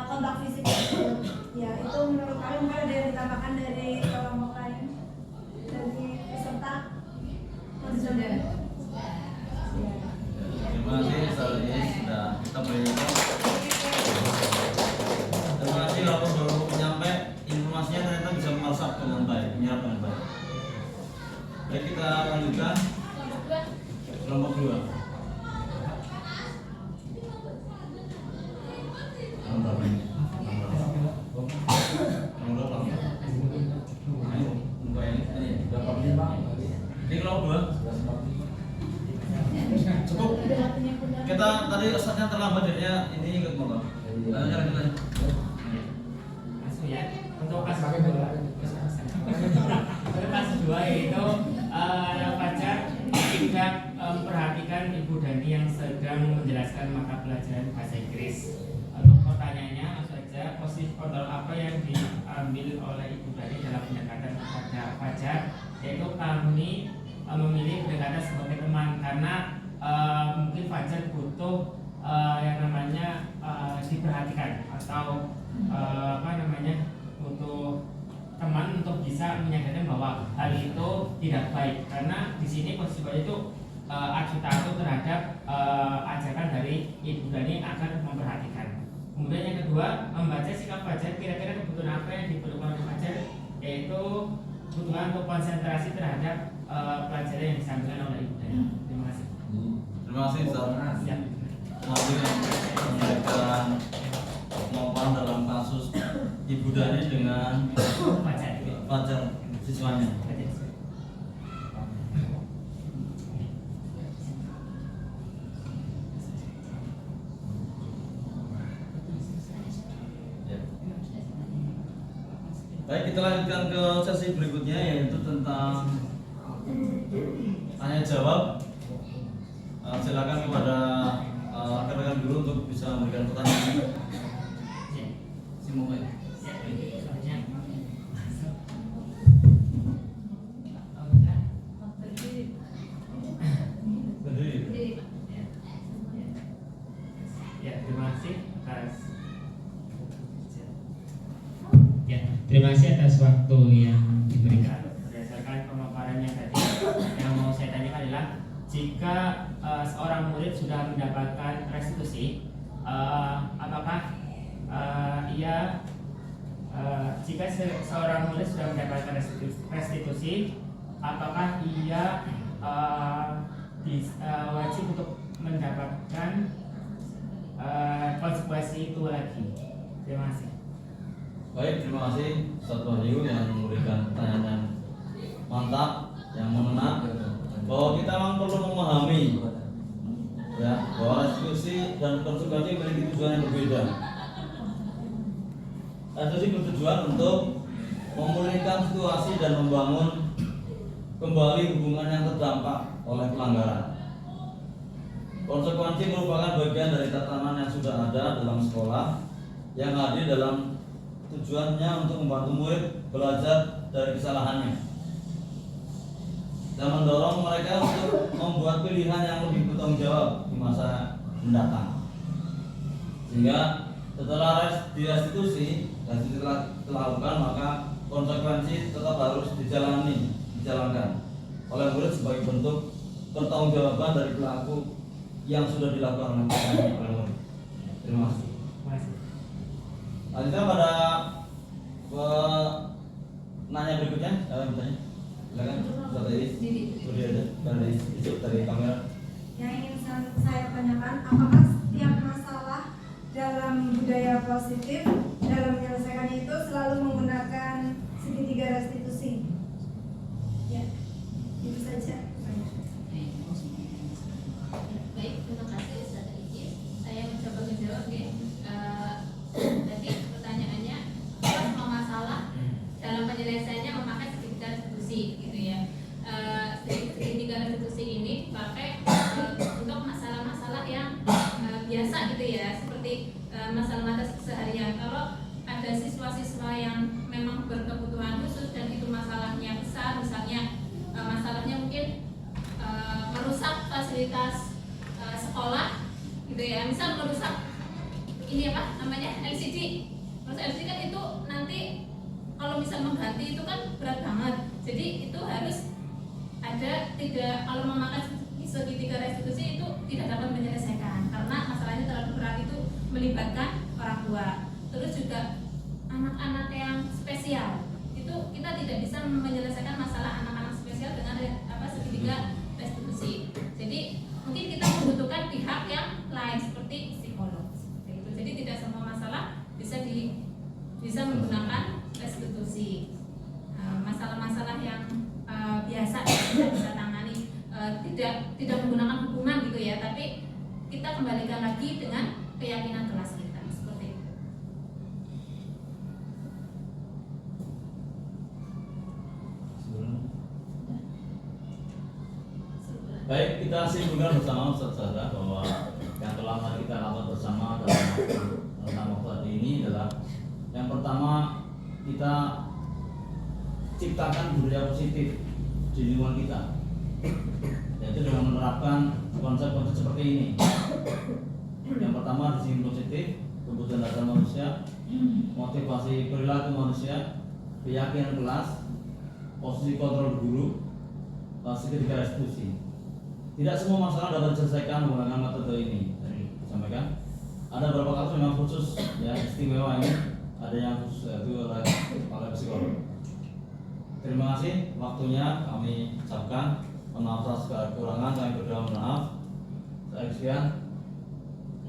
kontak fisik tersebut. Ya itu menurut kami. Mungkin ada yang ditambahkan dari kelompok lain, dari peserta. Sudah. Terima kasih Salih, sudah kita berikan. Terima kasih waktu baru nyampe, informasinya ternyata bisa meresap dengan baik, menyerap dengan baik. Baik, kita lanjutkan. Kelompok 2. Nomor berapa ini? Nomor berapa? Ayo, buka ini. Ini kelompok 2. Cukup. Kita tadi ustaznya terlambat jadinya ini ikut motor. Lanjut. Masuk ya. Untuk kelas 2 itu Fajar tidak memperhatikan Ibu Dani yang sedang menjelaskan mata pelajaran bahasa Inggris. Untuk pertanyaannya langsung saja, posisi kontrol apa yang diambil oleh Ibu Dani dalam pendekatan kepada Fajar? Yaitu kami memilih pendekatan sebagai teman karena mungkin Fajar butuh yang namanya diperhatikan atau butuh teman untuk bisa menyadarkan bahwa hal itu tidak baik, karena di sini posisi Fajar itu acuh terhadap ajakan dari Ibu Dani agar memperhatikan. Kemudian yang kedua, membaca sikap Fajar, kira-kira kebutuhan apa yang diperlukan oleh Fajar, yaitu kebutuhan untuk konsentrasi terhadap pelajaran yang disampaikan oleh Ibu Dani. Terima kasih. Terima kasih Ustaz. Ya. Nanti memberikan pemaparan dalam kasus Ibu Dani dengan Fajar siswanya. Baik, kita lanjutkan ke sesi berikutnya, yaitu tentang tanya jawab. Silakan kepada rekan-rekan guru untuk bisa memberikan pertanyaan. Semoga. Berdiri. Ya, terima kasih atas terima kasih atas waktu yang diberikan. Berdasarkan pemaparannya tadi, yang mau saya tanyakan adalah jika seorang murid sudah mendapatkan restitusi, apakah jika seorang murid sudah mendapatkan restitusi, apakah ia wajib untuk mendapatkan konsekuensi itu lagi? Terima kasih. Baik, terima kasih Ustaz Wahyu yang memberikan pertanyaan yang mantap, yang mengena, bahwa kita memang perlu memahami ya, bahwa restitusi dan konsekuensi memiliki tujuan yang berbeda. Restitusi bertujuan untuk memulihkan situasi dan membangun kembali hubungan yang terdampak oleh pelanggaran. Konsekuensi merupakan bagian dari tatanan yang sudah ada dalam sekolah yang hadir dalam tujuannya untuk membantu murid belajar dari kesalahannya dan mendorong mereka untuk membuat pilihan yang lebih bertanggung jawab di masa mendatang. Sehingga setelah direstitusi dan setelah dilakukan, maka konsekuensi tetap harus dijalankan oleh murid sebagai bentuk pertanggungjawaban dari pelaku yang sudah dilakukan oleh murid. Terima kasih. Lanjutnya pada penanya berikutnya, bertanya. Silakan, Ustaz Iris. Berdiri aja, dari kamera. Yang ingin saya tanyakan, apakah setiap masalah dalam budaya positif dalam menyelesaikannya itu selalu menggunakan segitiga restitusi? Ya, itu saja. Baik, terima kasih Ustaz Iris. Saya mencoba menjawab ya. Tadi pertanyaannya, apa semua masalah dalam penyelesaiannya memakai segitiga restitusi, gitu ya. Segitiga restitusi ini dipakai untuk masalah-masalah yang biasa, gitu ya, seperti masalah seharian. Kalau ada siswa-siswa yang memang berkebutuhan khusus dan itu masalahnya besar, misalnya masalahnya mungkin merusak fasilitas sekolah, gitu ya, misal merusak ini apa namanya LCD. LCD kan itu nanti kalau misal mengganti itu kan berat banget. Jadi itu harus ada kalau memakan segitiga restitusi itu tidak dapat menyelesaikan karena masalahnya terlalu berat, itu melibatkan orang tua. Terus juga anak-anak yang spesial itu kita tidak bisa menyelesaikan masalah anak-anak spesial dengan segitiga restitusi. tidak menggunakan hukuman gitu ya, tapi kita kembalikan lagi dengan keyakinan kelas kita seperti itu. Baik, kita simpulkan bersama saudara bahwa yang telah mari kita lakukan bersama dalam waktu hari ini adalah yang pertama, kita ciptakan budaya positif di lingkungan kita, yaitu dengan menerapkan konsep-konsep seperti ini. Yang pertama, disiplin positif, kebutuhan dasar manusia, motivasi perilaku manusia, keyakinan kelas, posisi kontrol guru, ketiga restitusi. Tidak semua masalah dapat diselesaikan menggunakan metode ini. Tadi disampaikan ada beberapa kasus memang khusus, ya istimewa ini, ada yang khusus yaitu oleh psikolog. Terima kasih waktunya kami ucapkan. Mohon maaf atas segala kekurangan, kami berdoa maaf. Saya sekian.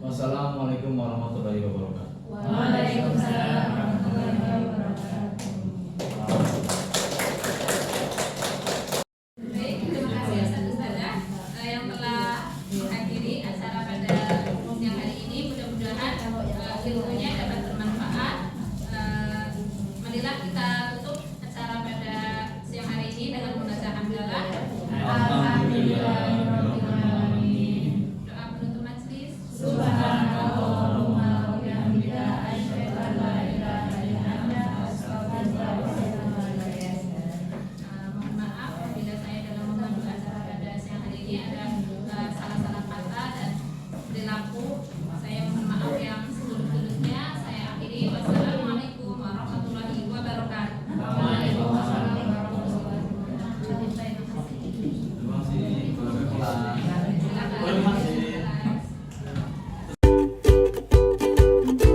Wassalamualaikum warahmatullahi wabarakatuh. Waalaikumsalam warahmatullahi wabarakatuh. Baik, terima kasih Ustaz Ustazah yang telah menghadiri acara pada siang hari ini. Mudah-mudahan ilmunya dapat bermanfaat. Marilah kita tutup acara pada siang hari ini dengan munajat hamdalah. Alhamdulillah.